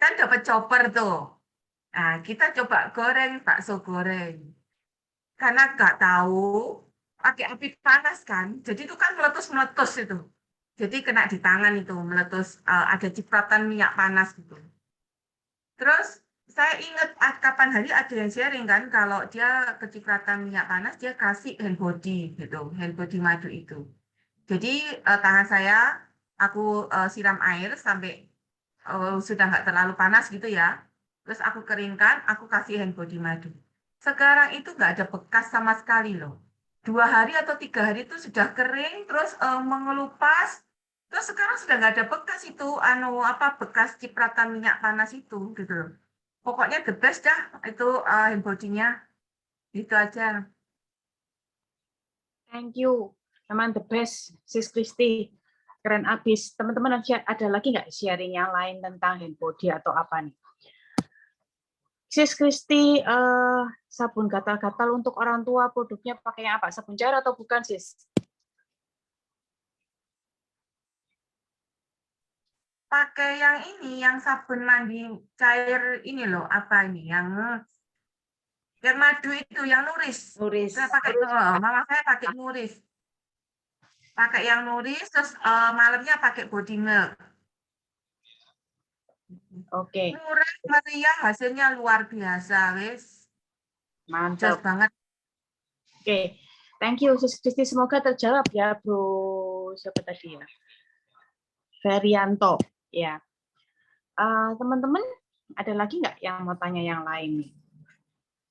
kan dapat chopper tuh. Nah, kita coba goreng bakso goreng. Karena nggak tahu pakai api panas kan, jadi itu kan meletus-meletus itu. Jadi kena di tangan itu, meletus, ada cipratan minyak panas gitu. Terus saya ingat kapan hari ada yang sharing kan, kalau dia kecipratan minyak panas, dia kasih hand body gitu, hand body madu itu. Jadi tangan saya, aku siram air sampai sudah nggak terlalu panas gitu ya. Terus aku keringkan, aku kasih hand body madu. Sekarang itu nggak ada bekas sama sekali loh. 2 hari atau 3 hari itu sudah kering, terus mengelupas. Terus sekarang sudah nggak ada bekas itu, bekas cipratan minyak panas itu gitu loh. Pokoknya the best dah itu hand body-nya. Itu aja. Thank you, teman the best, Sis Kristi. Keren abis. Teman-teman ada lagi nggak sharing yang lain tentang hand body atau apa nih? Sis Kristi, sabun gatal-gatal untuk orang tua produknya pakai yang apa? Sabun cair atau bukan, Sis? Pakai yang ini, yang sabun mandi cair ini loh, apa ini? Yang madu itu, yang Nuris. Nuris. Saya pakai mama saya pakai Nuris. Pakai yang Nuris, terus malamnya pakai body milk. Oke. Murah, meriah, hasilnya luar biasa, wis. Mantap banget. Oke, thank you, Sis Kristi. Semoga terjawab ya, Bro. Siapa tadi ya? Ferianto. Ya. Teman-teman, ada lagi nggak yang mau tanya yang lain nih?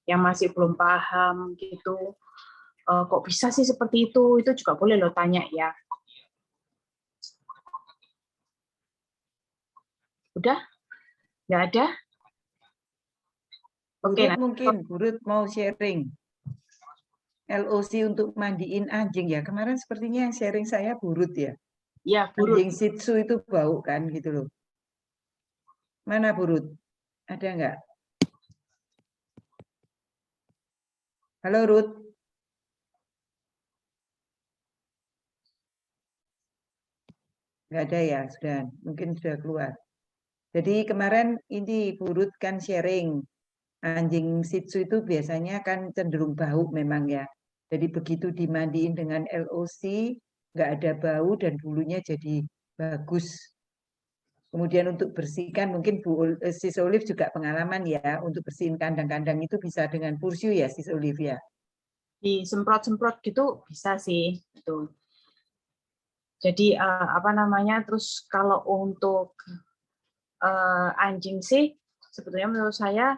Yang masih belum paham gitu. Kok bisa sih seperti itu? Itu juga boleh lo tanya ya. Udah? Nggak ada? Oke, mungkin Burut mau sharing. LOC untuk mandiin anjing ya. Kemarin sepertinya yang sharing saya Burut ya. Ya, Burut. Anjing Shih Tzu itu bau kan gitu loh. Mana Burut? Ada nggak? Halo Ruth. Nggak ada ya, sudah. Mungkin sudah keluar. Jadi kemarin ini Burut kan sharing. Anjing Shih Tzu itu biasanya kan cenderung bau memang ya. Jadi begitu dimandiin dengan LOC, nggak ada bau dan bulunya jadi bagus. Kemudian untuk bersihkan, mungkin Sis Olive juga pengalaman ya, untuk bersihin kandang-kandang itu bisa dengan Pursu ya, Sis Olive ya? Disemprot-semprot gitu bisa sih. Gitu. Jadi terus kalau untuk anjing sih, sebetulnya menurut saya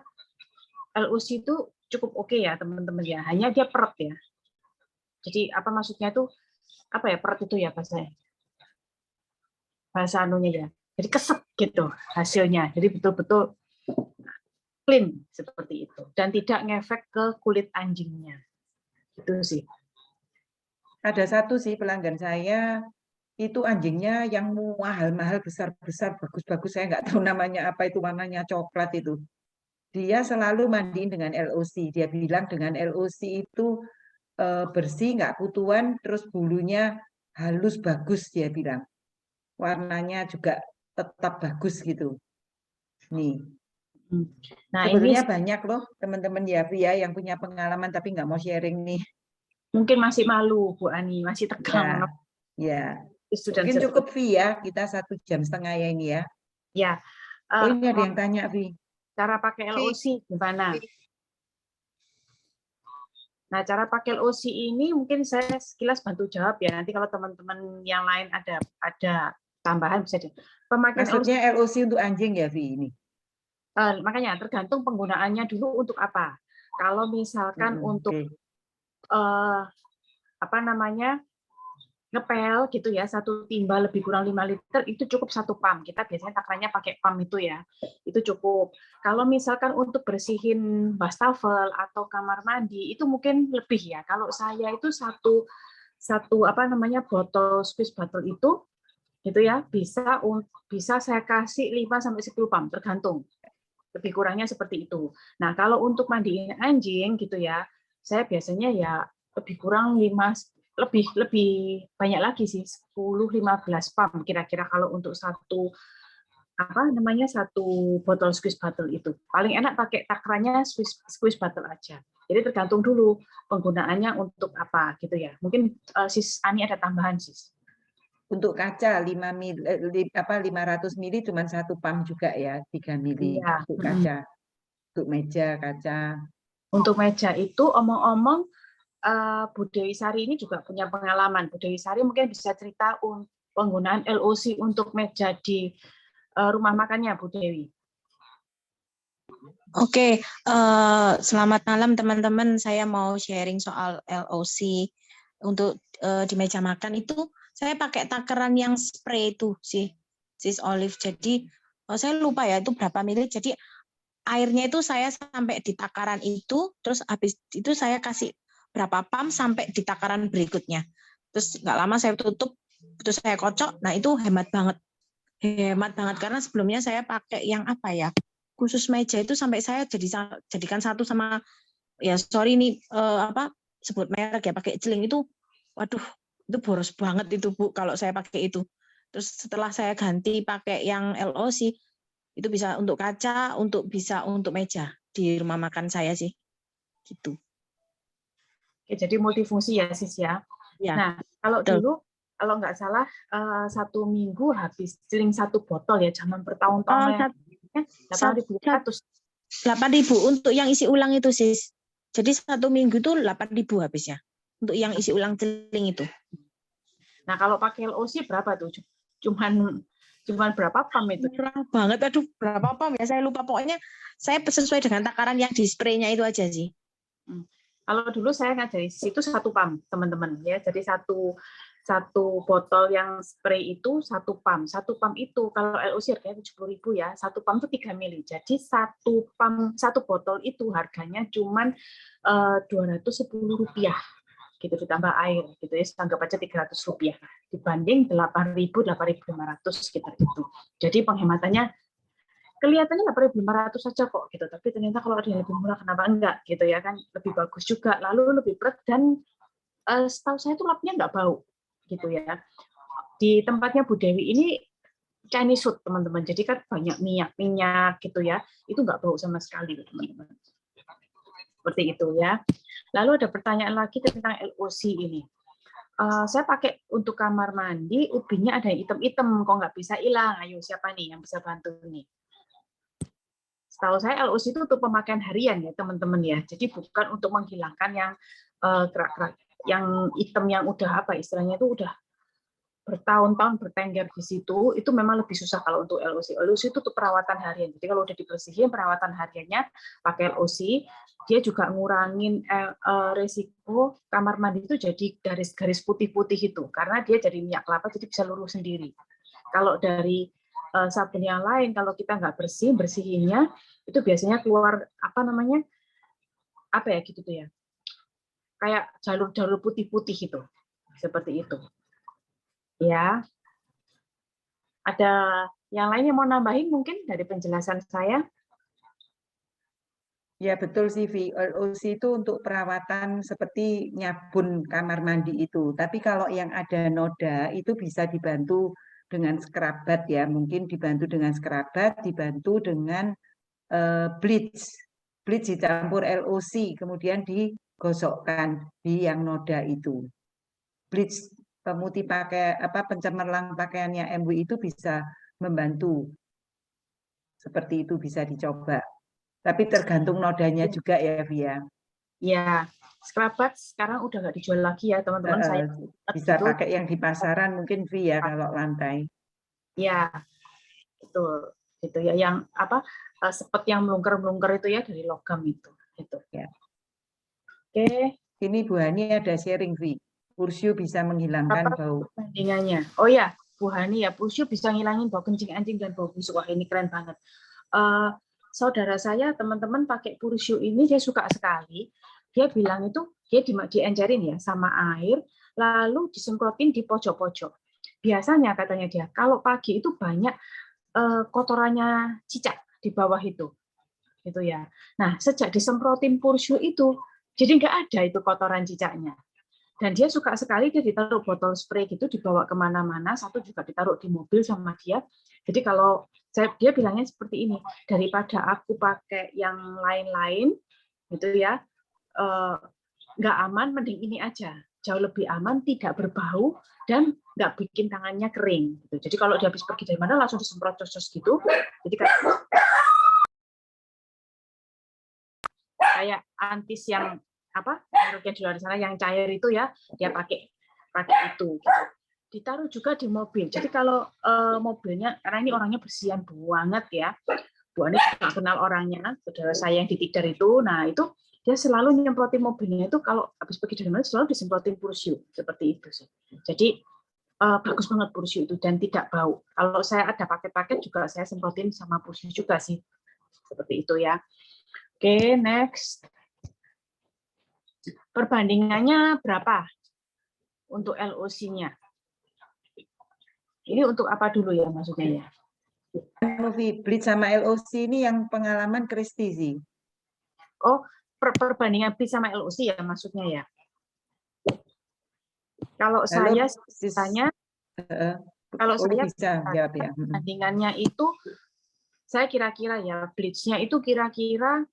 LOC itu cukup oke ya teman-teman ya, hanya dia peret ya. Jadi maksudnya itu peret itu ya bahasa anunya ya. Jadi kesep gitu hasilnya. Jadi betul-betul clean seperti itu dan tidak ngefek ke kulit anjingnya. Itu sih. Ada satu sih pelanggan saya itu anjingnya yang mahal-mahal besar-besar bagus-bagus, saya nggak tahu namanya apa, itu warnanya coklat itu. Dia selalu mandiin dengan LOC. Dia bilang dengan LOC itu bersih, nggak kutuan, terus bulunya halus bagus, dia bilang. Warnanya juga tetap bagus gitu. Nih. Nah, sebetulnya ini banyak loh teman-teman ya yang punya pengalaman tapi nggak mau sharing nih. Mungkin masih malu Bu Ani, masih tegang. Ya. Mungkin cukup Vi ya, kita 1,5 jam ya ini ya. Ya. Ini ada yang tanya Vi. Cara pakai LOC gimana? Nah, cara pakai LOC ini mungkin saya sekilas bantu jawab ya. Nanti kalau teman-teman yang lain ada tambahan bisa di. Maksudnya LOC untuk anjing ya Vi ini? Makanya tergantung penggunaannya dulu untuk apa. Kalau misalkan untuk ngepel gitu ya, satu timba lebih kurang 5 liter itu cukup 1 pump. Kita biasanya takarannya pakai pump itu ya, itu cukup. Kalau misalkan untuk bersihin wastafel atau kamar mandi itu mungkin lebih ya. Kalau saya itu satu botol squeeze bottle itu gitu ya, bisa saya kasih 5-10 pump tergantung. Lebih kurangnya seperti itu. Nah, kalau untuk mandiin anjing gitu ya, saya biasanya ya lebih kurang 5 lebih banyak lagi sih, 10-15 pump kira-kira kalau untuk satu botol squeeze bottle itu. Paling enak pakai takarannya squeeze bottle aja. Jadi tergantung dulu penggunaannya untuk apa gitu ya. Mungkin Sis Ani ada tambahan, Sis. Untuk kaca 500 mili cuma 1 pump juga ya, 3 mili Iya. untuk kaca. Untuk meja kaca. Untuk meja itu omong-omong Bu Dewi Sari ini juga punya pengalaman. Bu Dewi Sari mungkin bisa cerita penggunaan LOC untuk meja di rumah makannya, Bu Dewi. Oke, selamat malam teman-teman. Saya mau sharing soal LOC untuk di meja makan itu. Saya pakai takaran yang spray itu sih, Sis Olive. Jadi saya lupa ya itu berapa mili. Jadi airnya itu saya sampai di takaran itu, terus habis itu saya kasih berapa pump sampai di takaran berikutnya. Terus nggak lama saya tutup, terus saya kocok. Nah itu hemat banget karena sebelumnya saya pakai yang apa ya, khusus meja itu sampai saya jadikan satu sama ya sorry nih sebut merek ya, pakai celing itu, waduh itu boros banget itu Bu kalau saya pakai itu. Terus setelah saya ganti pakai yang LOC itu bisa untuk kaca, bisa untuk meja di rumah makan saya sih, gitu. Oke, jadi multifungsi ya Sis ya. Ya, nah kalau betul. dulu kalau nggak salah 1 minggu habis celing 1 botol ya, zaman bertahun-tahun 8.100. 8.000 untuk yang isi ulang itu Sis. Jadi 1 minggu itu 8.000 habisnya untuk yang isi ulang celing itu. Nah kalau pakai LOC berapa tuh? Cuman berapa pump itu? Murah banget, aduh berapa pump ya saya lupa. Pokoknya saya sesuai dengan takaran yang di spraynya itu aja sih. Kalau dulu saya ngajari situ 1 pump teman-teman ya. Jadi satu botol yang spray itu 1 pump. 1 pump itu kalau LOC harganya 70.000 ya. 1 pump itu 3 mili. Jadi 1 botol itu harganya cuman Rp210 gitu ditambah air gitu ya, anggap aja Rp300 dibanding 8.000 8.500 gitu. Jadi penghematannya kelihatannya 8.500 saja kok gitu, tapi ternyata kalau ada yang lebih murah kenapa enggak gitu ya kan, lebih bagus juga, lalu lebih berat dan setahu saya tuh lapnya nggak bau gitu ya. Di tempatnya Bu Dewi ini Chinese food teman-teman, jadi kan banyak minyak gitu ya, itu nggak bau sama sekali teman-teman. Seperti itu ya. Lalu ada pertanyaan lagi tentang LOC ini. Saya pakai untuk kamar mandi, ubinnya ada yang hitam-hitam, kok nggak bisa hilang? Ayo siapa nih yang bisa bantu nih? Setahu saya LOC itu untuk pemakaian harian ya teman-teman ya. Jadi bukan untuk menghilangkan yang kerak-kerak, yang hitam yang udah apa istilahnya itu udah bertahun-tahun bertengger di situ, itu memang lebih susah kalau untuk LOC. LOC itu untuk perawatan harian. Jadi kalau udah dibersihin perawatan hariannya pakai LOC, dia juga ngurangin resiko kamar mandi itu jadi garis-garis putih-putih itu, karena dia jadi minyak kelapa jadi bisa luruh sendiri. Kalau dari sabun yang lain, kalau kita nggak bersihinnya itu biasanya keluar apa ya gitu tuh ya, kayak jalur-jalur putih-putih itu, seperti itu. Ya, ada yang lain yang mau nambahin mungkin dari penjelasan saya? Ya betul sih, LOC itu untuk perawatan seperti nyabun kamar mandi itu. Tapi kalau yang ada noda itu bisa dibantu dengan skrabat ya. Mungkin dibantu dengan skrabat, dibantu dengan bleach. Bleach dicampur LOC, kemudian digosokkan di yang noda itu. Bleach pemutih pencemerlang pakaiannya MW itu bisa membantu. Seperti itu bisa dicoba. Tapi tergantung nodanya juga ya, Via. Ya, skrabat sekarang udah nggak dijual lagi ya, teman-teman. Saya bisa pakai yang di pasaran mungkin, Via, kalau lantai. Ya, betul. Gitu ya, yang sepet yang melungker-melungker itu ya dari logam itu. Gitu. Ya. Oke. Ini Bu Hani ada sharing, Vi. Pursyu bisa menghilangkan bau. Perbandingannya. Oh ya, Bu Hani ya, Pursyu bisa ngilangin bau kencing anjing dan bau busuk. Wah, ini keren banget. Saudara saya, teman-teman pakai Pursyu ini dia suka sekali. Dia bilang itu dia diencerin ya sama air, lalu disemprotin di pojok-pojok. Biasanya katanya dia kalau pagi itu banyak kotorannya cicak di bawah itu, gitu ya. Nah sejak disemprotin Pursyu itu, jadi nggak ada itu kotoran cicaknya. Dan dia suka sekali, dia ditaruh botol spray gitu, dibawa kemana-mana, satu juga ditaruh di mobil sama dia. Jadi kalau dia bilangnya seperti ini, daripada aku pakai yang lain-lain, gitu ya, nggak aman, mending ini aja. Jauh lebih aman, tidak berbau, dan nggak bikin tangannya kering. Gitu. Jadi kalau dia habis pergi dari mana, langsung disemprot cos gitu. Jadi kayak antis yang merek di luar sana yang cair itu ya, dia pakai itu gitu. Ditaruh juga di mobil. Jadi kalau mobilnya, karena ini orangnya bersihan banget ya, Bu Ani juga kenal orangnya, saudara saya yang di Tidar itu, nah itu dia selalu nyemprotin mobilnya itu kalau habis pergi dari mana selalu disemprotin Pursu, seperti itu sih. Jadi bagus banget Pursu itu dan tidak bau. Kalau saya ada paket-paket juga saya semprotin sama Pursu juga sih, seperti itu ya. Oke, next. Perbandingannya berapa untuk LOC-nya? Ini untuk apa dulu ya maksudnya ya? Bleach sama LOC ini yang pengalaman Kristi sih. Oh, perbandingan Bleach sama LOC ya maksudnya ya? Kalau saya sisanya, kalau saya bisa jawab ya. Perbandingannya itu, saya kira-kira ya, Bleach-nya itu kira-kira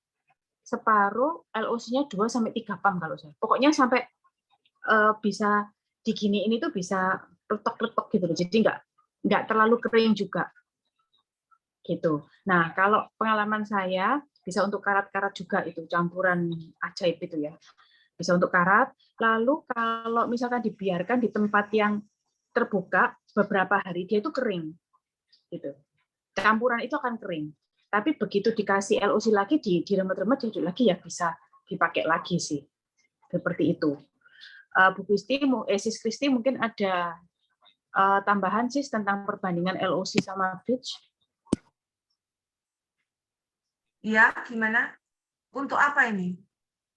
separuh, LOC-nya 2-3 pam kalau saya. Pokoknya sampai bisa diginiin itu bisa peletok-peletok gitu loh. Jadi nggak terlalu kering juga. Gitu. Nah, kalau pengalaman saya bisa untuk karat-karat juga itu campuran ajaib itu ya. Bisa untuk karat. Lalu kalau misalkan dibiarkan di tempat yang terbuka beberapa hari dia itu kering. Gitu. Campuran itu akan kering. Tapi begitu dikasih LOC lagi, diremet-remet lagi ya bisa dipakai lagi sih. Seperti itu. Bu Kristi, Sis Kristi mungkin ada tambahan sih tentang perbandingan LOC sama bleach? Iya, gimana? Untuk apa ini?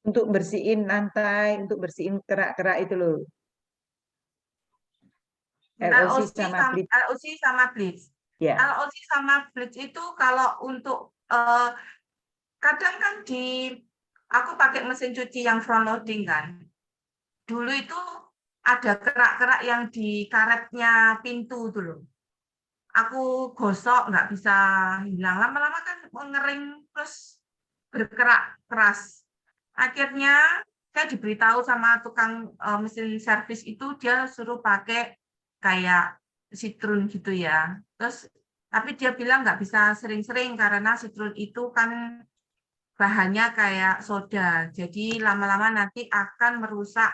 Untuk bersihin lantai, untuk bersihin kerak-kerak itu loh. LOC sama bleach. LOC sama bleach. Ya. LOC sama bleach itu kalau untuk kadang kan aku pakai mesin cuci yang front loading kan. Dulu itu ada kerak-kerak yang di karetnya pintu dulu. Aku gosok nggak bisa hilang. Lama-lama kan mengering terus berkerak keras. Akhirnya saya diberitahu sama tukang mesin servis itu dia suruh pakai kayak Citroen gitu ya. Terus tapi dia bilang nggak bisa sering-sering karena Citroen itu kan bahannya kayak soda. Jadi lama-lama nanti akan merusak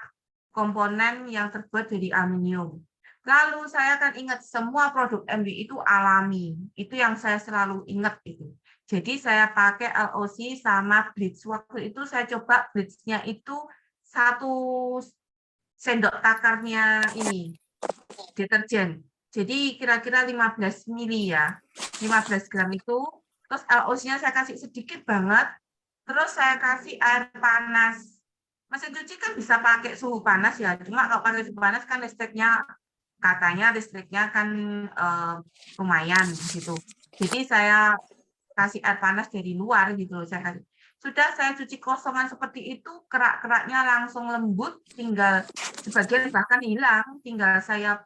komponen yang terbuat dari aluminium. Lalu saya akan ingat semua produk MW itu alami. Itu yang saya selalu ingat itu. Jadi saya pakai LOC sama bleach. Waktu itu saya coba bleach-nya itu 1 sendok takarnya ini deterjen. Jadi kira-kira 15 mili ya. 15 gram itu. Terus LOC-nya saya kasih sedikit banget. Terus saya kasih air panas. Mesin cuci kan bisa pakai suhu panas ya. Cuma kalau pakai suhu panas kan katanya listriknya kan lumayan gitu. Jadi saya kasih air panas dari luar gitu. Sudah saya cuci kosongan seperti itu, kerak-keraknya langsung lembut, tinggal sebagian bahkan hilang, tinggal saya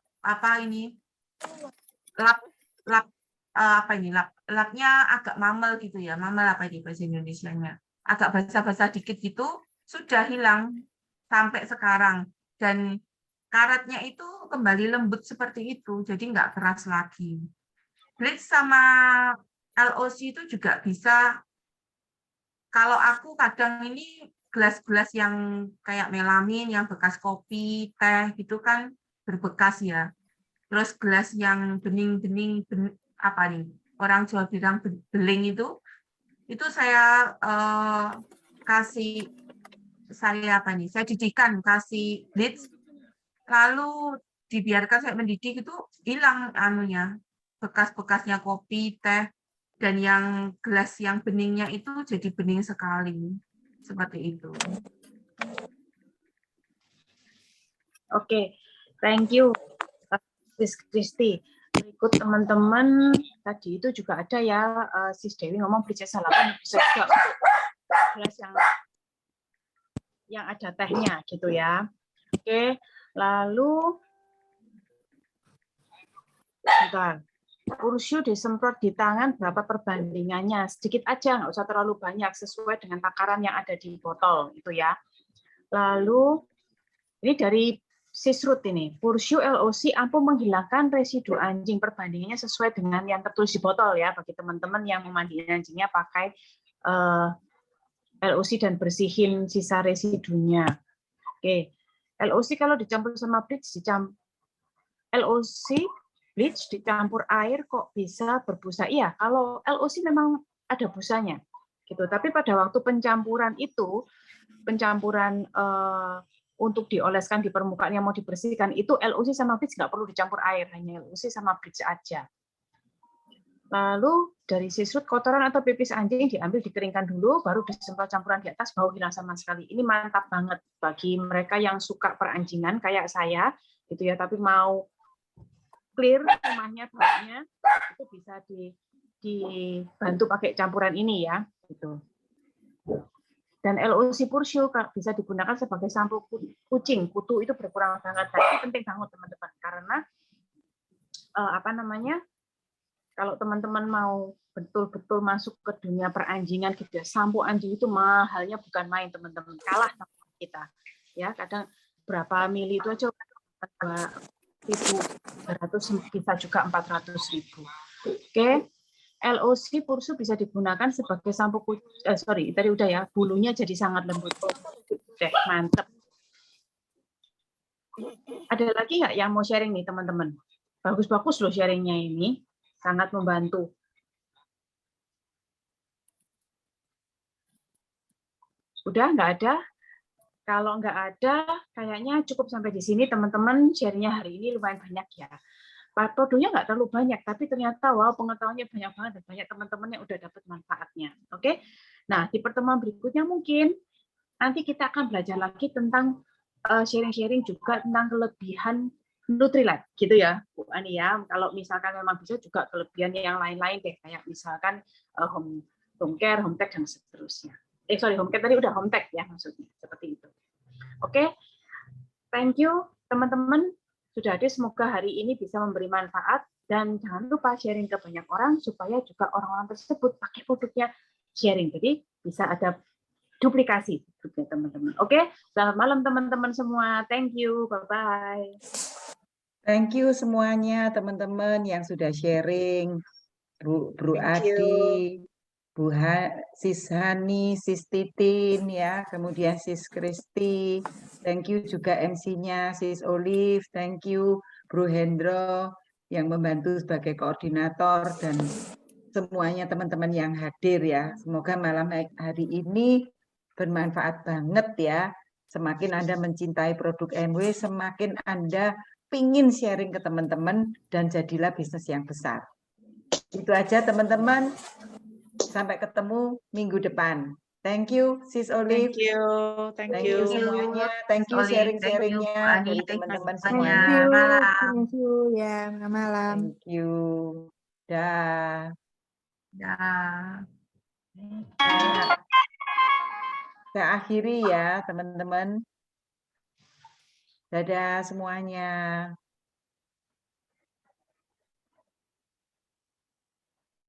lapnya agak mamel gitu ya. Mamel apa ini bahasa Indonesianya? Agak basah-basah dikit gitu, sudah hilang sampai sekarang. Dan karetnya itu kembali lembut seperti itu, jadi nggak keras lagi. Bleach sama LOC itu juga bisa, kalau aku kadang ini gelas-gelas yang kayak melamin, yang bekas kopi, teh, gitu kan berbekas ya. Terus gelas yang bening-bening, orang Jawa bilang beling itu saya saya didihkan, kasih bleach, lalu dibiarkan saya mendidih itu hilang bekas-bekasnya kopi, teh, dan yang gelas yang beningnya itu jadi bening sekali. Seperti itu. Oke, thank you, Sis Kristi. Berikut teman-teman, tadi itu juga ada ya, Sis Dewi ngomong bleach S8 bisa juga untuk gelas yang ada tehnya gitu ya. Oke, lalu bentar. Pursu disemprot di tangan berapa perbandingannya? Sedikit aja, nggak usah terlalu banyak, sesuai dengan takaran yang ada di botol itu ya. Lalu ini dari Sisrut ini, Pursu LOC ampuh menghilangkan residu anjing, perbandingannya sesuai dengan yang tertulis di botol ya, bagi teman-teman yang memandikan anjingnya pakai LOC dan bersihin sisa residunya. Oke, LOC kalau dicampur sama bleach, LOC bleach dicampur air kok bisa berbusa? Iya, kalau LOC memang ada busanya, gitu. Tapi pada waktu pencampuran itu, untuk dioleskan di permukaan yang mau dibersihkan itu LOC sama bleach nggak perlu dicampur air, hanya LOC sama bleach aja. Lalu dari Sisrut, kotoran atau pipis anjing diambil dikeringkan dulu, baru disemprot campuran di atas, bau hilang sama sekali. Ini mantap banget bagi mereka yang suka peranjingan kayak saya, gitu ya. Tapi mau clear rumahnya, baunya, itu bisa dibantu pakai campuran ini ya, gitu. Dan LOC Pursu bisa digunakan sebagai sampo kucing, kutu itu berkurang banget. Tapi penting banget teman-teman, karena kalau teman-teman mau betul-betul masuk ke dunia peranjingan gitu ya, sampo anjing itu mahalnya bukan main teman-teman, kalah sama kita. Ya, kadang berapa mili itu aja 2.300 bisa juga 400.000. Oke. LOC Pursu bisa digunakan sebagai sampo tadi udah ya, bulunya jadi sangat lembut. Deh, mantep. Ada lagi nggak yang mau sharing nih teman-teman? Bagus-bagus loh sharingnya ini, sangat membantu. Udah nggak ada? Kalau nggak ada, kayaknya cukup sampai di sini teman-teman. Sharingnya hari ini lumayan banyak ya. Produknya nggak terlalu banyak, tapi ternyata wow, pengetahuannya banyak banget dan banyak teman-teman yang udah dapat manfaatnya. Oke, nah di pertemuan berikutnya mungkin nanti kita akan belajar lagi tentang sharing-sharing juga tentang kelebihan Nutrilite, gitu ya, Bu Ani ya. Kalau misalkan memang bisa juga kelebihan yang lain-lain deh, kayak misalkan home care, home tech dan seterusnya. Home care tadi udah home tech ya maksudnya, seperti itu. Oke, thank you teman-teman. Sudah ada, semoga hari ini bisa memberi manfaat dan jangan lupa sharing ke banyak orang supaya juga orang-orang tersebut pakai produknya sharing. Jadi bisa ada duplikasi juga teman-teman. Oke, selamat malam teman-teman semua. Thank you, bye-bye. Thank you semuanya teman-teman yang sudah sharing. Bro Adi, Sis Hani, Sis Titin ya, kemudian Sis Kristi, thank you juga MC-nya Sis Olive, thank you Bro Hendro yang membantu sebagai koordinator dan semuanya teman-teman yang hadir ya. Semoga malam hari ini bermanfaat banget ya. Semakin Anda mencintai produk MW, semakin Anda pingin sharing ke teman-teman dan jadilah bisnis yang besar. Itu aja teman-teman. Sampai ketemu minggu depan. Thank you, Sis Olive. Thank you. Semuanya. Thank you sharing-sharingnya dari teman-teman semuanya. Thank you ya, malam. Thank you. Dah. Saya akhiri ya teman-teman. Dadah semuanya.